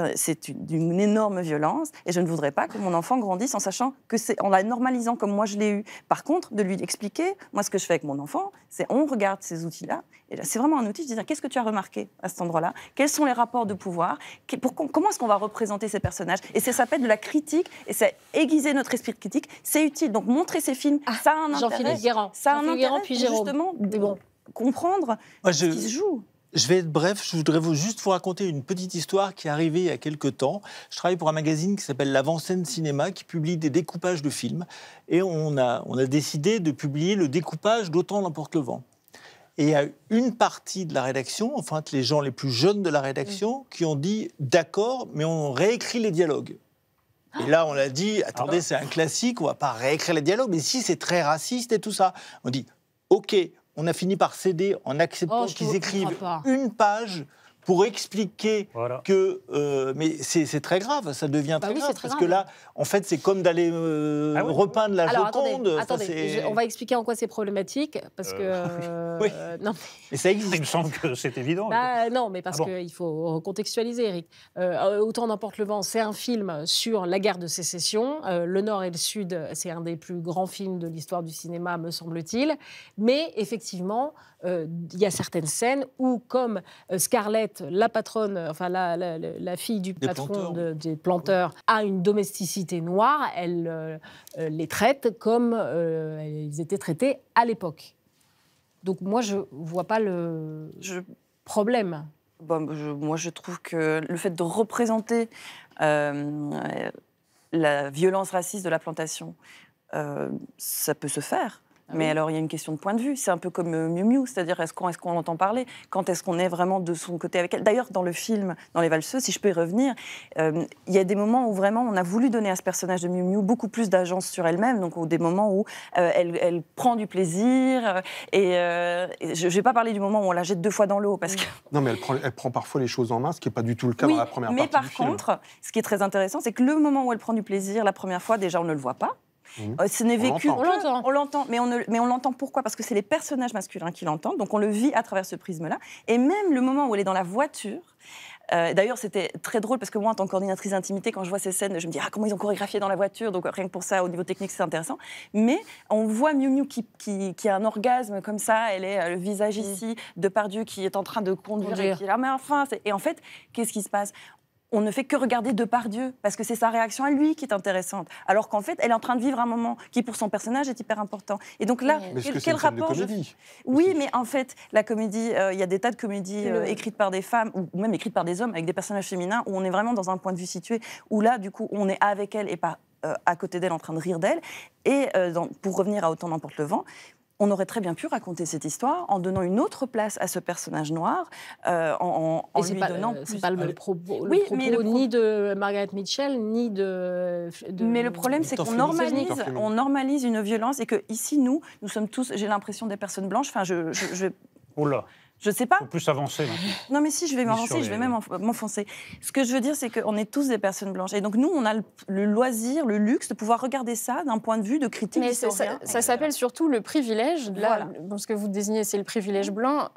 d'une énorme violence, et je ne voudrais pas que mon enfant grandisse en sachant que en la normalisant comme moi je l'ai eu. Par contre, de lui expliquer, moi ce que je fais avec mon enfant, c'est on regarde ces outils-là, et là, c'est vraiment un outil de dire qu'est-ce que tu as remarqué à cet endroit-là, quels sont les rapports de pouvoir, comment est-ce qu'on va représenter ces personnages, et ça s'appelle de la critique, et c'est aiguiser notre esprit critique, c'est utile. Donc montrer ces films, ça a un intérêt. Jean-Philippe Guérand. Ça a un intérêt, puis justement, comprendre ce qui se joue. Je vais être bref, je voudrais juste vous raconter une petite histoire qui est arrivée il y a quelques temps. Je travaille pour un magazine qui s'appelle l'Avant-Scène Cinéma, qui publie des découpages de films. Et on a décidé de publier le découpage d'Autant l'emporte le vent. Et il y a une partie de la rédaction, enfin les gens les plus jeunes de la rédaction, qui ont dit « d'accord, mais on réécrit les dialogues ». Et là, on a dit « attendez, c'est un classique, on ne va pas réécrire les dialogues, mais si, c'est très raciste et tout ça ». On dit « ok ». On a fini par céder en acceptant qu'ils écrivent une page pour expliquer que... mais c'est très grave, ça devient très grave, parce que là, en fait, c'est comme d'aller repeindre la Joconde. Attendez, on va expliquer en quoi c'est problématique, parce que... oui. Non. Mais ça existe. Il me semble que c'est évident. Non, mais parce qu'il faut recontextualiser, Eric. Autant n'emporte le vent, c'est un film sur la guerre de sécession. Le Nord et le Sud, c'est un des plus grands films de l'histoire du cinéma, me semble-t-il. Mais effectivement, il y a certaines scènes où, comme Scarlett, la patronne, enfin la fille du patron des planteurs, a une domesticité noire, elle les traite comme ils étaient traités à l'époque. Donc moi, je ne vois pas le problème. Moi, je trouve que le fait de représenter la violence raciste de la plantation, ça peut se faire. Mais alors, il y a une question de point de vue. C'est un peu comme Miu Miu, c'est-à-dire est-ce qu'on entend parler? Quand est-ce qu'on est vraiment de son côté avec elle? D'ailleurs, dans le film, dans Les Valseuses, si je peux y revenir, il y a des moments où vraiment on a voulu donner à ce personnage de Miu Miu beaucoup plus d'agence sur elle-même, donc des moments où elle prend du plaisir. Et je ne vais pas parler du moment où on la jette 2 fois dans l'eau. Parce que... Non, mais elle prend parfois les choses en main, ce qui n'est pas du tout le cas dans la première partie du film. Mais par contre, ce qui est très intéressant, c'est que le moment où elle prend du plaisir, la première fois, déjà, on ne le voit pas. Ce n'est vécu, on l'entend, mais on l'entend pourquoi? Parce que c'est les personnages masculins qui l'entendent, donc on le vit à travers ce prisme-là. Et même le moment où elle est dans la voiture, d'ailleurs c'était très drôle parce que moi en tant que coordinatrice d'intimité, quand je vois ces scènes, je me dis comment ils ont chorégraphié dans la voiture, donc rien que pour ça au niveau technique c'est intéressant. Mais on voit Miu Miu qui a un orgasme comme ça, elle est le visage ici de Depardieu qui est en train de conduire et qui est là, mais enfin, et en fait qu'est-ce qui se passe? On ne fait que regarder Depardieu, parce que c'est sa réaction à lui qui est intéressante. Alors qu'en fait, elle est en train de vivre un moment qui, pour son personnage, est hyper important. Et donc là, quel rapport Oui, mais en fait, la comédie, il y a des tas de comédies écrites par des femmes, ou même écrites par des hommes, avec des personnages féminins, où on est vraiment dans un point de vue situé, où là, du coup, on est avec elle et pas à côté d'elle en train de rire d'elle. Et pour revenir à Autant n'emporte le vent, on aurait très bien pu raconter cette histoire en donnant une autre place à ce personnage noir, en lui donnant plus... C'est pas le propos ni de Margaret Mitchell, ni de... Mais le problème, c'est qu'on normalise une violence et que ici, nous sommes tous, j'ai l'impression, des personnes blanches. Enfin, Oh là. Je sais pas. Il faut plus avancer. Non, mais si, je vais m'avancer, je vais même m'enfoncer. Ce que je veux dire, c'est qu'on est tous des personnes blanches. Et donc, nous, on a le loisir, le luxe de pouvoir regarder ça d'un point de vue de critique historien. Ça s'appelle surtout le privilège. Là, ce que vous désignez, c'est le privilège blanc.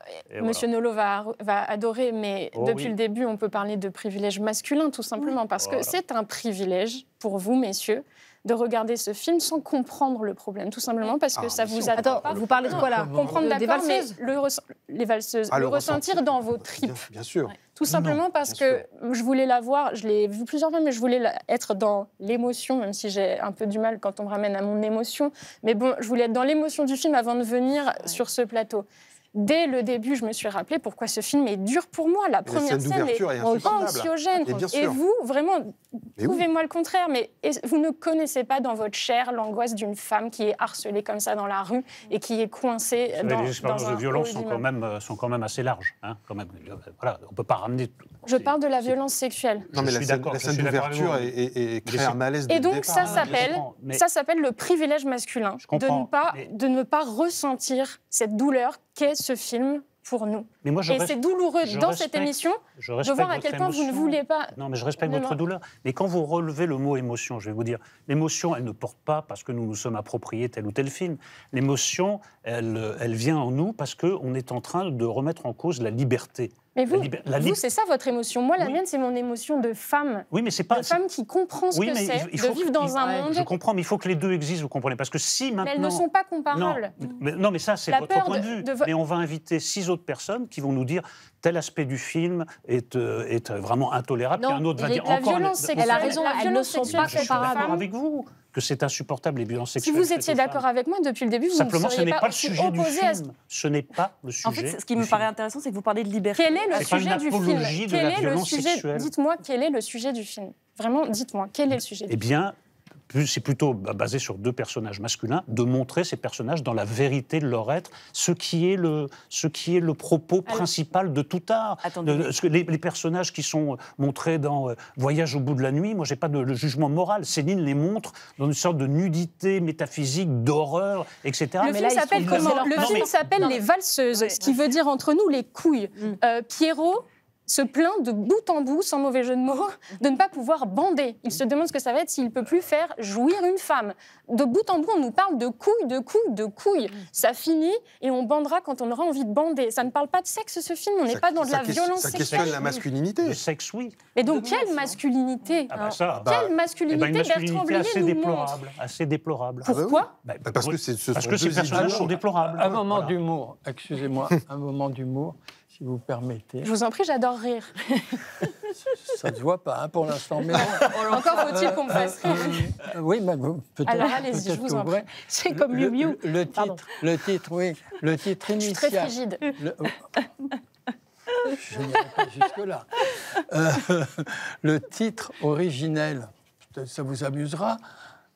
Monsieur Nolot va adorer, mais depuis le début, on peut parler de privilège masculin, tout simplement, parce que c'est un privilège pour vous, messieurs, de regarder ce film sans comprendre le problème, tout simplement parce que ça vous attend. Vous parlez de quoi là? Comprendre des valseuses, les valseuses, le ressentir dans vos tripes. Bien sûr. Tout simplement parce que je voulais la voir, je l'ai vue plusieurs fois, mais je voulais être dans l'émotion, même si j'ai un peu du mal quand on me ramène à mon émotion. Mais bon, je voulais être dans l'émotion du film avant de venir sur ce plateau. Dès le début, je me suis rappelé pourquoi ce film est dur pour moi. La première scène est anxiogène. Et vous, vraiment, prouvez-moi le contraire. Mais vous ne connaissez pas dans votre chair l'angoisse d'une femme qui est harcelée comme ça dans la rue et qui est coincée dans les expériences de violence sont quand même assez larges. Hein, quand même. Voilà, on ne peut pas ramener... Je parle de la violence sexuelle. Non, mais la scène d'ouverture crée un malaise. Et donc, ça s'appelle le privilège masculin. De ne pas ressentir cette douleur qu'est ce film pour nous. Et c'est douloureux dans cette émission de voir à quel point vous ne voulez pas... Non, mais je respecte votre douleur. Mais quand vous relevez le mot émotion, je vais vous dire, l'émotion, elle ne porte pas parce que nous nous sommes appropriés tel ou tel film. L'émotion, elle vient en nous parce qu'on est en train de remettre en cause la liberté. Mais vous, c'est ça votre émotion. Moi, la mienne, c'est mon émotion de femme. Oui, mais c'est pas... De femme qui comprend ce que c'est, de vivre dans un monde... Je comprends, mais il faut que les deux existent, vous comprenez. Parce que si maintenant... Mais elles ne sont pas comparables. Non, mais ça, c'est votre point de vue. Mais on va inviter 6 autres personnes qui vont nous dire tel aspect du film est vraiment intolérable. Non, et un autre va dire la violence sexuelle, elle a raison, elles ne sont pas comparables. Je suis d'accord avec vous que c'est insupportable, les violences sexuelles. Si vous étiez d'accord avec moi depuis le début, vous simplement, ne seriez pas aussi opposé à ce... Ce n'est pas le sujet. En fait, ce qui me paraît intéressant, c'est que vous parlez de liberté. Quel est le sujet du film? Dites-moi quel est le sujet du film. Vraiment, dites-moi, quel est le sujet du film? Eh bien, c'est plutôt basé sur 2 personnages masculins, de montrer ces personnages dans la vérité de leur être, ce qui est le propos principal de tout art. Les personnages qui sont montrés dans Voyage au bout de la nuit, moi j'ai pas de jugement moral. Céline les montre dans une sorte de nudité métaphysique, d'horreur, etc. Le film s'appelle comment? Le film s'appelle Les Valseuses, ce qui veut dire entre nous les couilles. Pierrot se plaint de bout en bout, sans mauvais jeu de mots, de ne pas pouvoir bander. Il se demande ce que ça va être s'il ne peut plus faire jouir une femme. De bout en bout, on nous parle de couilles, de couilles, de couilles. Ça finit et on bandera quand on aura envie de bander. Ça ne parle pas de sexe, ce film. On n'est pas dans de la violence sexuelle. Ça questionne la masculinité. Le sexe, oui. Et donc, quelle masculinité Quelle masculinité Bertrand Blier nous montre? Assez déplorable. Pourquoi? Parce que ces personnages sont déplorables. Un moment d'humour, excusez-moi, un moment d'humour. Si vous permettez. Je vous en prie, j'adore rire. Ça ne se voit pas pour l'instant. Mais encore faut-il qu'on me fasse rire. Oui, mais peut-être. Alors allez-y, je vous en prie. C'est comme Miu Miu. Le titre initial. Je suis très frigide. Je n'irai pas jusque-là. Le titre originel, peut-être ça vous amusera,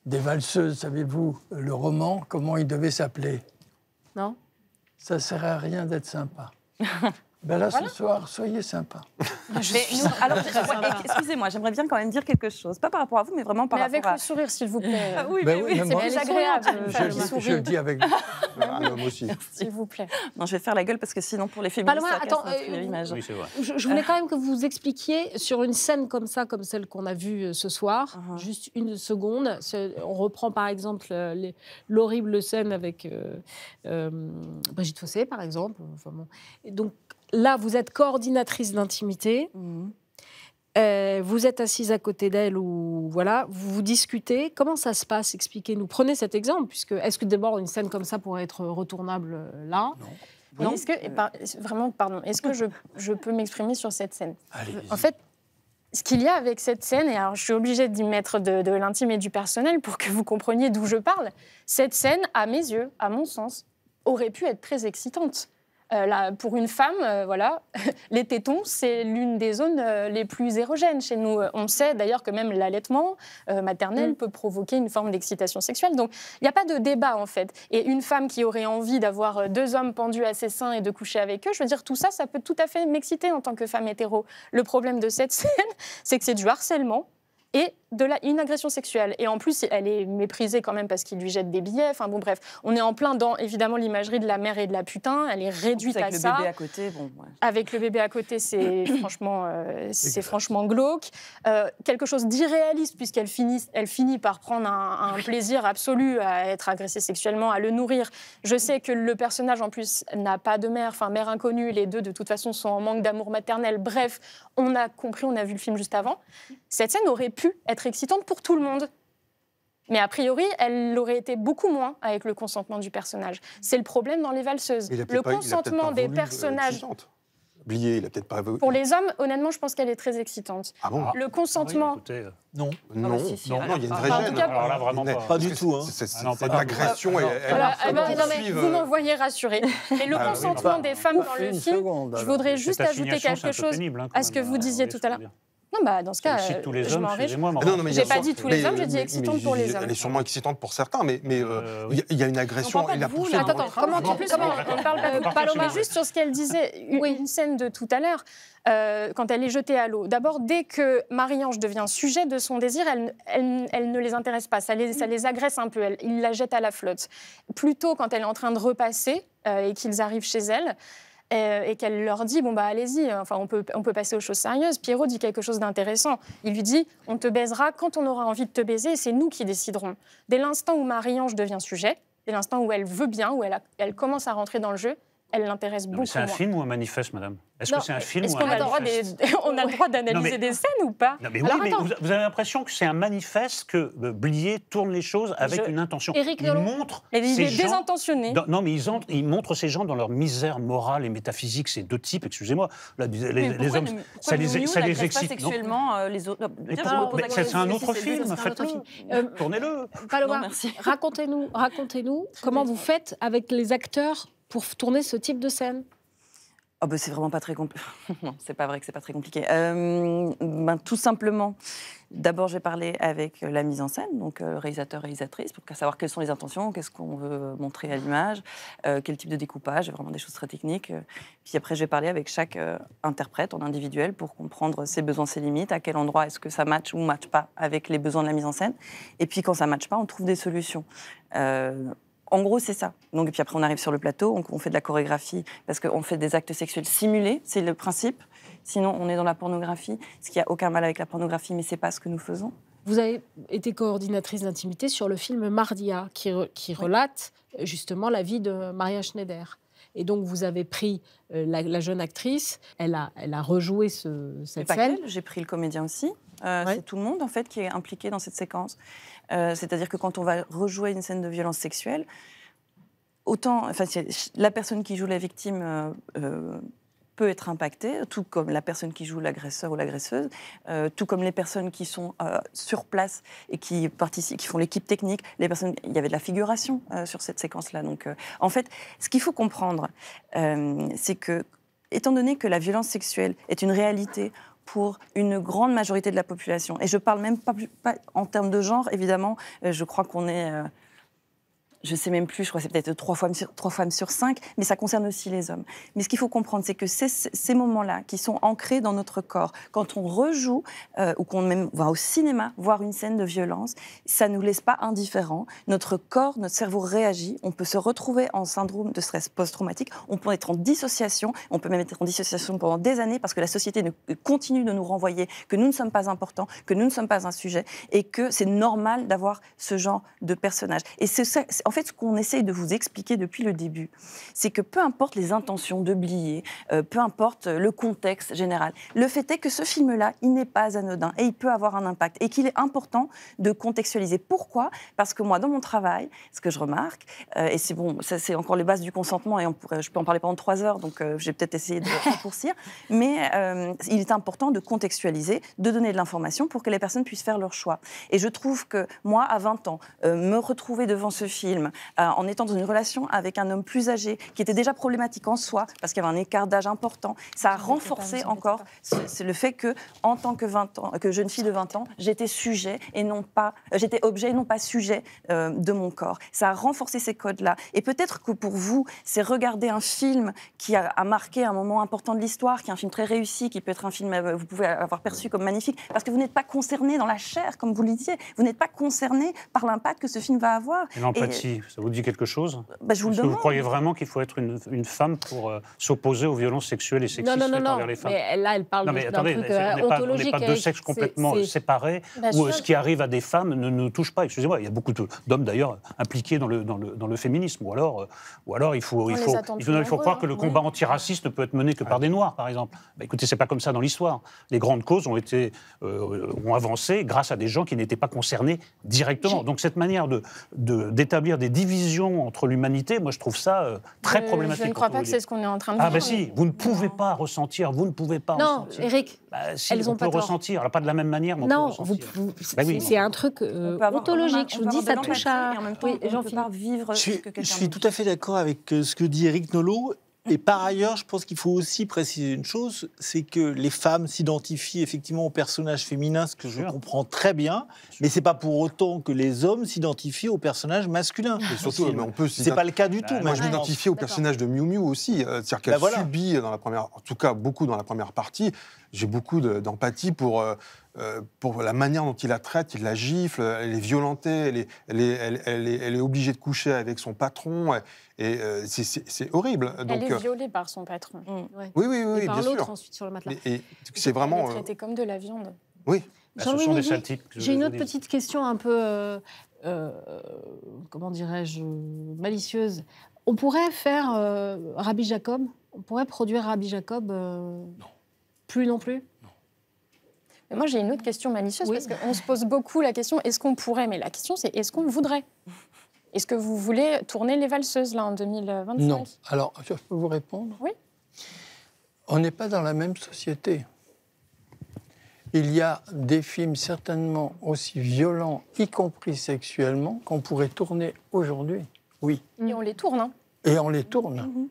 des valseuses, savez-vous, le roman, comment il devait s'appeler? Non. Ça ne sert à rien d'être sympa. Ben là, ce soir, soyez sympa. Alors, excusez-moi, j'aimerais bien quand même dire quelque chose. Pas par rapport à vous, mais vraiment par rapport avec à... le sourire, s'il vous plaît. Oui, Ben oui, c'est plus agréable. Je le dis avec un homme aussi. S'il vous plaît. Non, je vais faire la gueule parce que sinon, pour les féministes, Paloma, ça casse notre image. Oui, c'est vrai. Je voulais quand même que vous expliquiez sur une scène comme ça, comme celle qu'on a vue ce soir, juste une seconde. On reprend par exemple l'horrible scène avec Brigitte Fossé, par exemple. Enfin, bon. Et donc là, vous êtes coordinatrice d'intimité. Vous êtes assise à côté d'elle ou voilà, vous discutez. Comment ça se passe? Expliquez-nous. Prenez cet exemple, puisque est-ce que d'abord une scène comme ça pourrait être retournable là? Non. Est-ce que, vraiment, pardon, est-ce que je peux m'exprimer sur cette scène? En fait, ce qu'il y a avec cette scène, et alors je suis obligée d'y mettre de l'intime et du personnel pour que vous compreniez d'où je parle, cette scène, à mes yeux, à mon sens, aurait pu être très excitante. Là, pour une femme, voilà, les tétons, c'est l'une des zones les plus érogènes chez nous. On sait d'ailleurs que même l'allaitement maternel peut provoquer une forme d'excitation sexuelle. Donc, il n'y a pas de débat, en fait. Et une femme qui aurait envie d'avoir 2 hommes pendus à ses seins et de coucher avec eux, je veux dire, tout ça, ça peut tout à fait m'exciter en tant que femme hétéro. Le problème de cette scène, c'est que c'est du harcèlement et une agression sexuelle. Et en plus, elle est méprisée quand même parce qu'il lui jette des billets. Enfin bon, bref, on est en plein dans, évidemment, l'imagerie de la mère et de la putain. Elle est réduite à ça. Avec le bébé à côté, bon... Ouais. Avec le bébé à côté, c'est franchement glauque. Quelque chose d'irréaliste, puisqu'elle finit par prendre un plaisir absolu à être agressée sexuellement, à le nourrir. Je sais que le personnage, en plus, n'a pas de mère, enfin, mère inconnue. Les deux, de toute façon, sont en manque d'amour maternel. Bref, on a compris, on a vu le film juste avant. Cette scène aurait pu être excitante pour tout le monde. Mais a priori, elle l'aurait été beaucoup moins avec le consentement du personnage. C'est le problème dans les valseuses. Le consentement des personnages... Blier, il a peut-être pas... Pour les hommes, honnêtement, je pense qu'elle est très excitante. Ah bon? Le consentement... Oui, écoutez, non, il y a une vraie gêne. Alors là, vraiment pas du tout. Hein. Cette agression, vous m'envoyez rassurée. Et le consentement des femmes dans le film, je voudrais juste ajouter quelque chose à ce que vous disiez tout à l'heure. Non, bah dans ce cas, je m'en réjouis. J'ai pas dit tous les hommes, j'ai dit excitante pour les hommes. Elle est sûrement excitante pour certains, mais il y a une agression. Attends, comment on parle Paloma juste sur ce qu'elle disait, une scène de tout à l'heure, quand elle est jetée à l'eau. D'abord, dès que Marie-Ange devient sujet de son désir, elle ne les intéresse pas, ça les agresse un peu, il la jette à la flotte. Plutôt quand elle est en train de repasser et qu'ils arrivent chez elle, et qu'elle leur dit, bon bah allez-y, enfin, on peut passer aux choses sérieuses. Pierrot dit quelque chose d'intéressant. Il lui dit, on te baisera quand on aura envie de te baiser, et c'est nous qui déciderons. Dès l'instant où Marie-Ange devient sujet, dès l'instant où elle veut bien, où elle commence à rentrer dans le jeu, elle l'intéresse beaucoup moins. C'est un film ou un manifeste, madame? Est-ce que c'est un film ou un manifeste? On a le droit d'analyser des scènes ou pas? Non, mais oui, mais vous avez l'impression que c'est un manifeste que Blier tourne les choses avec une intention. Il montre il est désintentionné. Non, mais il montre ces gens dans leur misère morale et métaphysique. Ces deux types, excusez-moi. Là, les hommes, ça les excite. Sexuellement, les autres. C'est un autre film. Tournez-le. Paloma, racontez-nous comment vous faites avec les acteurs pour tourner ce type de scène. Oh ben c'est vraiment pas très compliqué. Non, c'est pas vrai que c'est pas très compliqué. Tout simplement, d'abord j'ai parlé avec la mise en scène, donc réalisateur, réalisatrice, pour savoir quelles sont les intentions, qu'est-ce qu'on veut montrer à l'image, quel type de découpage, vraiment des choses très techniques. Puis après j'ai parlé avec chaque interprète en individuel pour comprendre ses besoins, ses limites, à quel endroit est-ce que ça matche ou matche pas avec les besoins de la mise en scène. Et puis quand ça matche pas, on trouve des solutions. En gros, c'est ça. Donc, et puis après, on arrive sur le plateau, on fait de la chorégraphie, parce qu'on fait des actes sexuels simulés, c'est le principe. Sinon, on est dans la pornographie, ce qui n'a aucun mal avec la pornographie, mais ce n'est pas ce que nous faisons. Vous avez été coordinatrice d'intimité sur le film Mardia, qui relate justement la vie de Maria Schneider. Et donc, vous avez pris la jeune actrice, elle a rejoué cette scène. J'ai pris le comédien aussi. C'est tout le monde, en fait, qui est impliqué dans cette séquence. C'est-à-dire que quand on va rejouer une scène de violence sexuelle, la personne qui joue la victime peut être impactée, tout comme la personne qui joue l'agresseur ou l'agresseuse, tout comme les personnes qui sont sur place et qui participent, qui font l'équipe technique. Il y avait de la figuration sur cette séquence-là. Donc, en fait, ce qu'il faut comprendre, c'est que, étant donné que la violence sexuelle est une réalité pour une grande majorité de la population. Et je parle même pas en termes de genre, évidemment, je crois qu'on est... je ne sais même plus, je crois que c'est peut-être 3 femmes sur 5, mais ça concerne aussi les hommes. Mais ce qu'il faut comprendre, c'est que ces moments-là, qui sont ancrés dans notre corps, quand on rejoue, ou qu'on même va au cinéma voir une scène de violence, ça ne nous laisse pas indifférents. Notre corps, notre cerveau réagit, on peut se retrouver en syndrome de stress post-traumatique, on peut être en dissociation, on peut même être en dissociation pendant des années, parce que la société continue de nous renvoyer que nous ne sommes pas importants, que nous ne sommes pas un sujet, et que c'est normal d'avoir ce genre de personnage. Et en fait, ce qu'on essaye de vous expliquer depuis le début, c'est que peu importe les intentions de Blier, peu importe le contexte général, le fait est que ce film-là, il n'est pas anodin et il peut avoir un impact et qu'il est important de contextualiser. Pourquoi ? Parce que moi, dans mon travail, ce que je remarque, et c'est bon, ça c'est encore les bases du consentement et je peux en parler pendant 3 heures, donc j'ai peut-être essayé de raccourcir, mais il est important de contextualiser, de donner de l'information pour que les personnes puissent faire leur choix. Et je trouve que moi, à 20 ans, me retrouver devant ce film, en étant dans une relation avec un homme plus âgé, qui était déjà problématique en soi, parce qu'il y avait un écart d'âge important, ça a renforcé encore c'est le fait que, en tant que jeune fille de 20 ans, j'étais j'étais objet et non pas sujet de mon corps. Ça a renforcé ces codes-là. Et peut-être que pour vous, c'est regarder un film qui a marqué un moment important de l'histoire, qui est un film très réussi, qui peut être un film que vous pouvez avoir perçu comme magnifique, parce que vous n'êtes pas concerné dans la chair, comme vous le disiez, vous n'êtes pas concerné par l'impact que ce film va avoir. Et l'empathie, ça vous dit quelque chose ? Je vous le demande. Vous croyez vraiment qu'il faut être une femme pour s'opposer aux violences sexuelles et sexistes envers les femmes ? Mais là, elle parle d'un truc ontologique. On n'est pas deux sexes complètement séparés, où ce qui arrive à des femmes ne nous touche pas. Excusez-moi, il y a beaucoup d'hommes d'ailleurs impliqués dans le féminisme. Ou alors il faut croire que le combat antiraciste ne peut être mené que par des Noirs, par exemple. Écoutez, c'est pas comme ça dans l'histoire. Les grandes causes ont avancé grâce à des gens qui n'étaient pas concernés directement. Donc cette manière d'établir des divisions entre l'humanité, moi je trouve ça très problématique. Je ne crois pas que c'est ce qu'on est en train de dire. Si, vous ne pouvez pas ressentir, vous ne pouvez pas ressentir. Non, Eric, si, elles ont pas tort. Ressentir, alors pas de la même manière, mais non, on peut ressentir. C'est un truc ontologique, je vous dis, ça touche à... En même temps, on ne peut pas vivre ce que quelqu'un Je suis tout à fait d'accord avec ce que dit Éric Nolot. Et par ailleurs, je pense qu'il faut aussi préciser une chose, c'est que les femmes s'identifient effectivement aux personnages féminins, ce que je comprends très bien, mais c'est pas pour autant que les hommes s'identifient aux personnages masculins. Et surtout, mais on peut c'est pas le cas du tout. Moi, je m'identifie au personnage de Miu Miu aussi, c'est-à-dire qu'elle subit dans la première, en tout cas beaucoup dans la première partie. J'ai beaucoup d'empathie pour la manière dont il la traite, il la gifle, elle est violentée, elle est obligée de coucher avec son patron, et c'est horrible. Elle est violée par son patron. Oui, et par bien sûr. l'autre ensuite sur le matelas. Et c'est vraiment... Elle est traitée comme de la viande. Oui. Ce sont des sales types. J'ai une autre petite question un peu, comment dirais-je, malicieuse. On pourrait faire Rabbi Jacob ? On pourrait produire Rabbi Jacob Non. Plus non plus ? Mais moi, j'ai une autre question malicieuse, parce qu'on se pose beaucoup la question, est-ce qu'on pourrait ? Mais la question, c'est, est-ce qu'on le voudrait ? Est-ce que vous voulez tourner Les Valseuses, là, en 2025 ? Non. Alors, je peux vous répondre ? Oui. On n'est pas dans la même société. Il y a des films certainement aussi violents, y compris sexuellement, qu'on pourrait tourner aujourd'hui. Oui. Et on les tourne, hein ? Et on les tourne.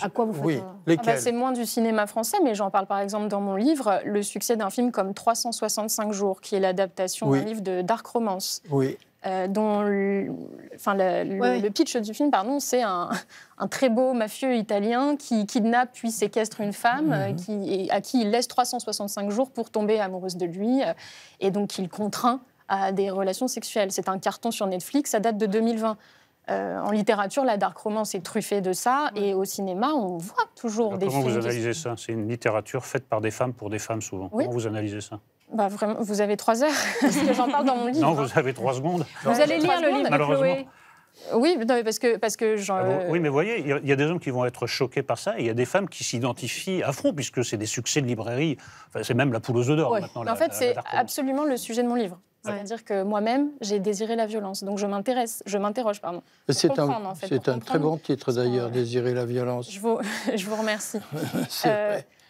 À quoi vous faites Oui, lesquels C'est moins du cinéma français, mais j'en parle par exemple dans mon livre, le succès d'un film comme 365 jours, qui est l'adaptation d'un livre de Dark Romance. Oui. Dont le pitch du film, c'est un très beau mafieux italien qui kidnappe puis séquestre une femme à qui il laisse 365 jours pour tomber amoureuse de lui, et donc il contraint à des relations sexuelles. C'est un carton sur Netflix, ça date de 2020. En littérature, la dark romance est truffée de ça, et au cinéma, on voit toujours des films... Comment vous analysez ça ? C'est une littérature faite par des femmes pour des femmes, souvent. Oui. Comment vous analysez ça ? Vraiment, vous avez 3 heures, parce que j'en parle dans mon livre. Non, vous avez 3 secondes. Vous allez lire le livre de Chloé. Oui, parce que oui, mais vous voyez, il y a des hommes qui vont être choqués par ça, et il y a des femmes qui s'identifient à fond, puisque c'est des succès de librairie. Enfin, c'est même la poule aux œufs d'or maintenant. En fait, c'est absolument le sujet de mon livre. C'est-à-dire que moi-même, j'ai désiré la violence. Donc je m'interroge. C'est un très bon titre d'ailleurs, Désirer la violence. Je vous remercie.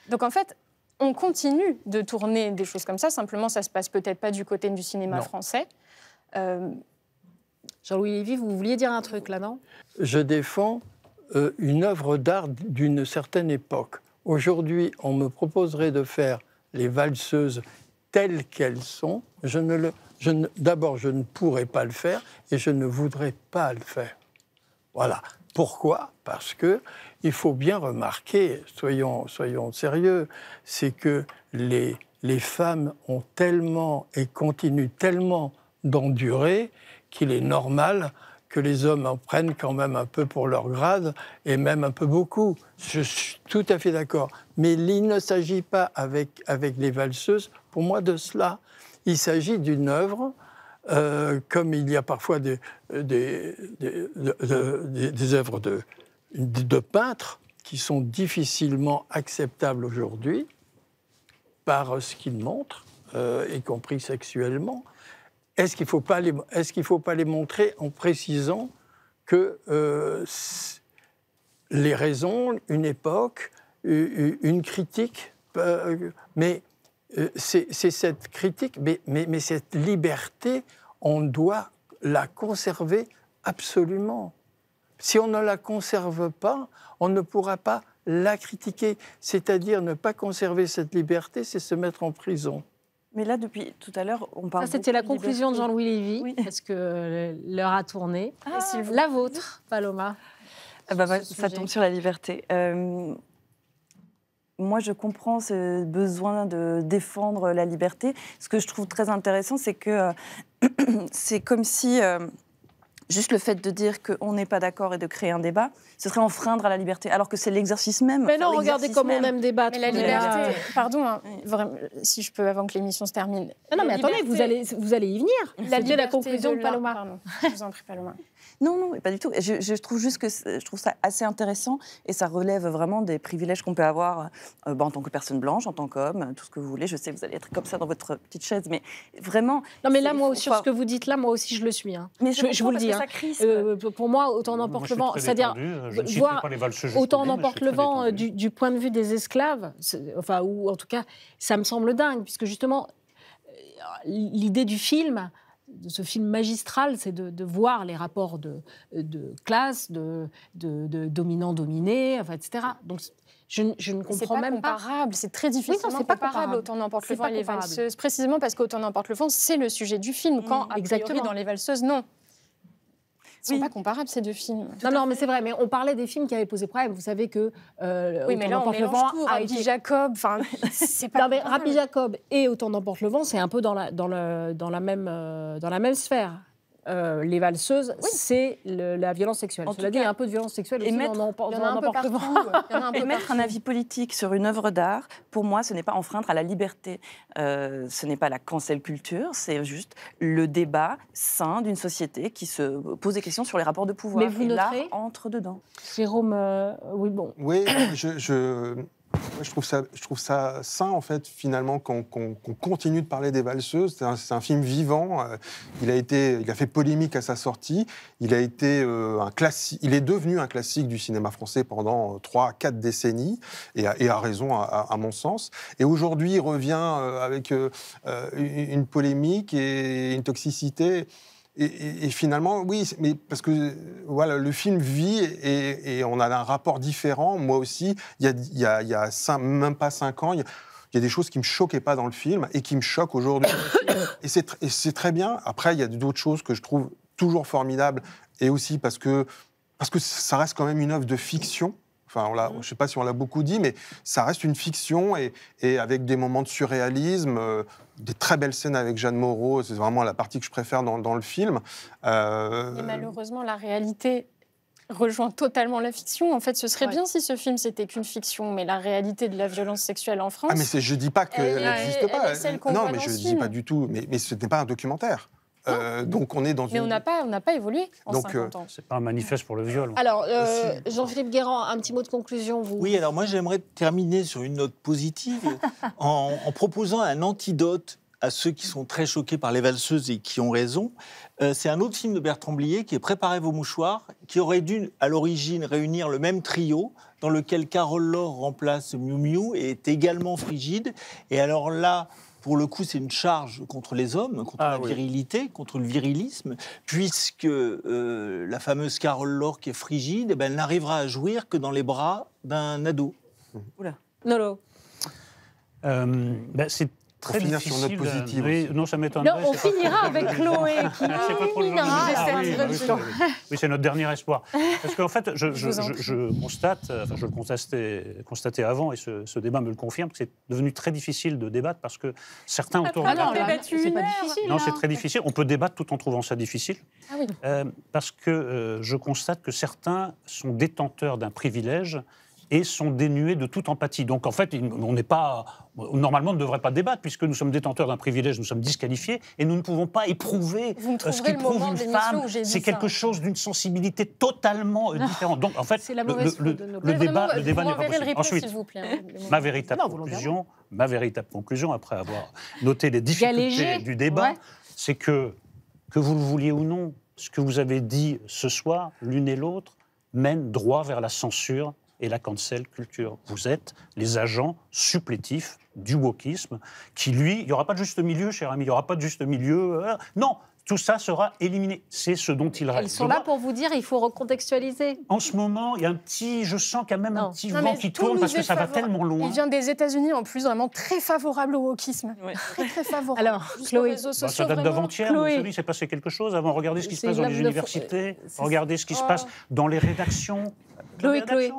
Donc en fait, on continue de tourner des choses comme ça. Simplement, ça se passe peut-être pas du côté du cinéma français. Jean-Louis Lévy, vous vouliez dire un truc là, non ? Je défends une œuvre d'art d'une certaine époque. Aujourd'hui, on me proposerait de faire les valseuses telles qu'elles sont, d'abord, je ne pourrais pas le faire et je ne voudrais pas le faire. Voilà. Pourquoi ? Parce qu'il faut bien remarquer, soyons sérieux, c'est que les femmes ont tellement et continuent tellement d'endurer qu'il est normal que les hommes en prennent quand même un peu pour leur grade, et même un peu beaucoup. Je suis tout à fait d'accord. Mais il ne s'agit pas avec les valseuses, pour moi, de cela. Il s'agit d'une œuvre, comme il y a parfois des œuvres de peintres qui sont difficilement acceptables aujourd'hui par ce qu'ils montrent, y compris sexuellement. Est-ce qu'il ne faut pas les montrer en précisant que les raisons, une époque, une critique, mais c'est cette critique, mais cette liberté, on doit la conserver absolument. Si on ne la conserve pas, on ne pourra pas la critiquer. C'est-à-dire ne pas conserver cette liberté, c'est se mettre en prison. Mais là, depuis tout à l'heure, on parle. Ça, c'était la conclusion de Jean-Louis Lévy, oui. Parce que l'heure a tourné. La vôtre, Paloma. Ça tombe sur la liberté. Moi, je comprends ce besoin de défendre la liberté. Ce que je trouve très intéressant, c'est que c'est comme si juste le fait de dire qu'on n'est pas d'accord et de créer un débat, ce serait enfreindre à la liberté, alors que c'est l'exercice même. Mais non, regardez comme on aime débattre. Mais la liberté, pardon, hein, vraiment, si je peux, avant que l'émission se termine. Non, mais attendez, vous allez y venir. C'était la conclusion de Paloma. Pardon, je vous en prie, Paloma. Non, pas du tout. Je trouve juste que je trouve ça assez intéressant et ça relève vraiment des privilèges qu'on peut avoir en tant que personne blanche, en tant qu'homme, tout ce que vous voulez. Je sais, vous allez être comme ça dans votre petite chaise, mais vraiment... Non, mais là, moi, sur ce que vous dites là, moi aussi, je le suis. Hein. Mais je vous le dis. Pour moi, autant n'emporte le vent, c'est-à-dire voir autant n'emporte le vent du point de vue des esclaves, enfin, ou en tout cas, ça me semble dingue, puisque justement, l'idée du film... de ce film magistral, c'est de voir les rapports de classe, de dominant-dominé, enfin, etc. Donc, je ne comprends même pas. C'est très difficilement comparable. Autant n'emporte le vent et les valseuses. Précisément parce qu'autant n'emporte le vent, c'est le sujet du film. Quand, a priori, dans les valseuses, non. Ils ne sont pas comparables, ces deux films. Non, mais c'est vrai. Mais on parlait des films qui avaient posé problème. Vous savez que oui, mais là, on mélange tout. Rabbi Jacob, enfin, c'est pas... Non, mais Rabbi Jacob et Autant n'emporte le vent, c'est un peu dans la même sphère. Les valseuses, c'est la violence sexuelle. Cela dit, il y a un peu de violence sexuelle aussi dans n'emporte le vent. Et mettre un avis politique sur une œuvre d'art, pour moi, ce n'est pas enfreindre à la liberté. Ce n'est pas la cancel culture, c'est juste le débat sain d'une société qui se pose des questions sur les rapports de pouvoir. Mais vous noterez, l'art entre dedans. Jérôme, oui, bon. Oui, je trouve ça sain, en fait, finalement, qu'on continue de parler des valseuses. C'est un film vivant. Il a fait polémique à sa sortie. Il est devenu un classique du cinéma français pendant 3-4 décennies, et a raison, à mon sens. Et aujourd'hui, il revient avec une polémique et une toxicité. Et finalement, oui, mais parce que voilà, le film vit et on a un rapport différent. Moi aussi, il y a même pas 5 ans, il y a des choses qui ne me choquaient pas dans le film et qui me choquent aujourd'hui. Et c'est très bien. Après, il y a d'autres choses que je trouve toujours formidables, et aussi parce que ça reste quand même une œuvre de fiction. Enfin, je ne sais pas si on l'a beaucoup dit, mais ça reste une fiction, et avec des moments de surréalisme, des très belles scènes avec Jeanne Moreau. C'est vraiment la partie que je préfère dans le film. Mais malheureusement, la réalité rejoint totalement la fiction. En fait, ce serait bien si ce film, c'était qu'une fiction, mais la réalité de la violence sexuelle en France... Ah, mais je ne dis pas qu'elle n'existe pas. Non, mais je ne dis pas du tout. Mais ce n'est pas un documentaire. Donc on est dans mais on n'a pas évolué en 50 ans. C'est pas un manifeste pour le viol. Alors, Jean-Philippe Guérand, un petit mot de conclusion. Oui, alors moi j'aimerais terminer sur une note positive en proposant un antidote à ceux qui sont très choqués par les valseuses et qui ont raison. C'est un autre film de Bertrand Blier qui est Préparez vos mouchoirs, qui aurait dû à l'origine réunir le même trio, dans lequel Carole Laure remplace Miu Miu et est également frigide. Et alors là, pour le coup, c'est une charge contre les hommes, contre la virilité, contre le virilisme, puisque la fameuse Carole Laure qui est frigide, elle n'arrivera à jouir que dans les bras d'un ado. Oula. Nolo. C'est très finir difficile. sur une note positive Oui, non, ça m'étonnerait. On finira avec Chloé qui illuminera oui, c'est notre dernier espoir. Parce qu'en fait, je constate, enfin je le constatais avant, et ce débat me le confirme, que c'est devenu très difficile de débattre parce que certains autour de la table... C'est pas difficile. Non, c'est très difficile. On peut débattre tout en trouvant ça difficile. Ah oui. Parce que je constate que certains sont détenteurs d'un privilège et sont dénués de toute empathie. Donc en fait, on n'est pas... Normalement, on ne devrait pas débattre, puisque nous sommes détenteurs d'un privilège, nous sommes disqualifiés, et nous ne pouvons pas éprouver ce qu'éprouve une femme. C'est quelque chose d'une sensibilité totalement différente. Donc en fait, le débat n'est pas possible. Ensuite, ma véritable conclusion, après avoir noté les difficultés du débat, c'est que vous le vouliez ou non, ce que vous avez dit ce soir, l'une et l'autre, mène droit vers la censure et la cancel culture. Vous êtes les agents supplétifs du wokisme, qui, lui, il n'y aura pas de juste milieu, cher ami, il n'y aura pas de juste milieu. Non, tout ça sera éliminé. C'est ce dont il reste. Ils sont là pour vous dire il faut recontextualiser. En ce moment, il y a un petit... Je sens qu'il y a même un petit vent qui tourne parce que ça va tellement loin. Il vient des États-Unis, en plus, vraiment très favorable au wokisme. Oui. Très, très favorable. Alors, Chloé, ça date d'avant-hier. Vous savez, il s'est passé quelque chose avant. Regardez ce qui se passe dans les universités. Regardez ce qui se passe dans les rédactions. Chloé.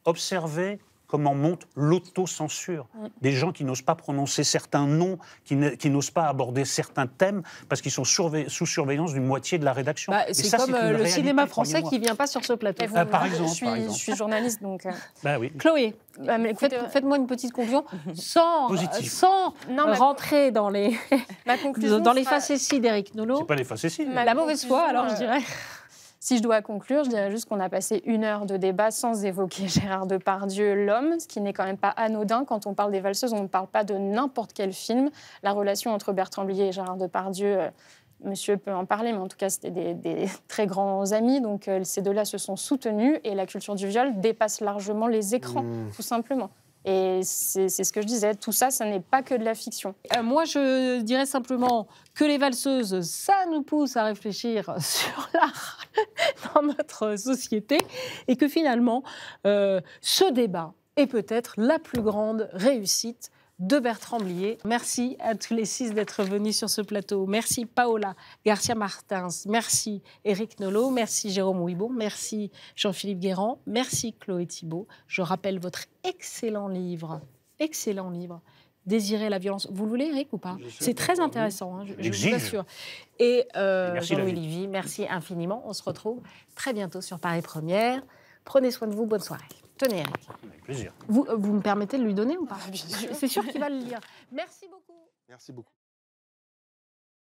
Observez comment monte l'autocensure. Des gens qui n'osent pas prononcer certains noms, qui n'osent pas aborder certains thèmes, parce qu'ils sont sous surveillance d'une moitié de la rédaction. C'est comme le cinéma français qui ne vient pas sur ce plateau. Par exemple. Je suis journaliste, donc... Oui. Chloé, faites-moi une petite conclusion, sans rentrer dans les facéties d'Éric Nolot. C'est pas les facéties. La mauvaise foi, alors, je dirais... Si je dois conclure, je dirais juste qu'on a passé 1 heure de débat sans évoquer Gérard Depardieu, l'homme, ce qui n'est quand même pas anodin. Quand on parle des valseuses, on ne parle pas de n'importe quel film. La relation entre Bertrand Blier et Gérard Depardieu, monsieur peut en parler, mais en tout cas, c'était des très grands amis. Donc, ces deux-là se sont soutenus et la culture du viol dépasse largement les écrans, tout simplement. Et c'est ce que je disais, tout ça, ça n'est pas que de la fiction. Moi, je dirais simplement que les valseuses, ça nous pousse à réfléchir sur l'art dans notre société et que finalement, ce débat est peut-être la plus grande réussite de Bertrand Blier. Merci à tous les 6 d'être venus sur ce plateau. Merci Paola Garcia-Martins, merci Éric Nolot, merci Jérôme Ouibon, merci Jean-Philippe Guérand, merci Chloé Thibault. Je rappelle votre excellent livre, Désirer la violence. Vous le voulez, Éric, ou pas? C'est très intéressant, je vous assure. Et Jean-Louis Livy, merci infiniment. On se retrouve très bientôt sur Paris Première. Prenez soin de vous, bonne soirée. Tenez, Éric. Avec plaisir. Vous me permettez de lui donner ou pas? C'est sûr qu'il va le lire. Merci beaucoup. Merci beaucoup.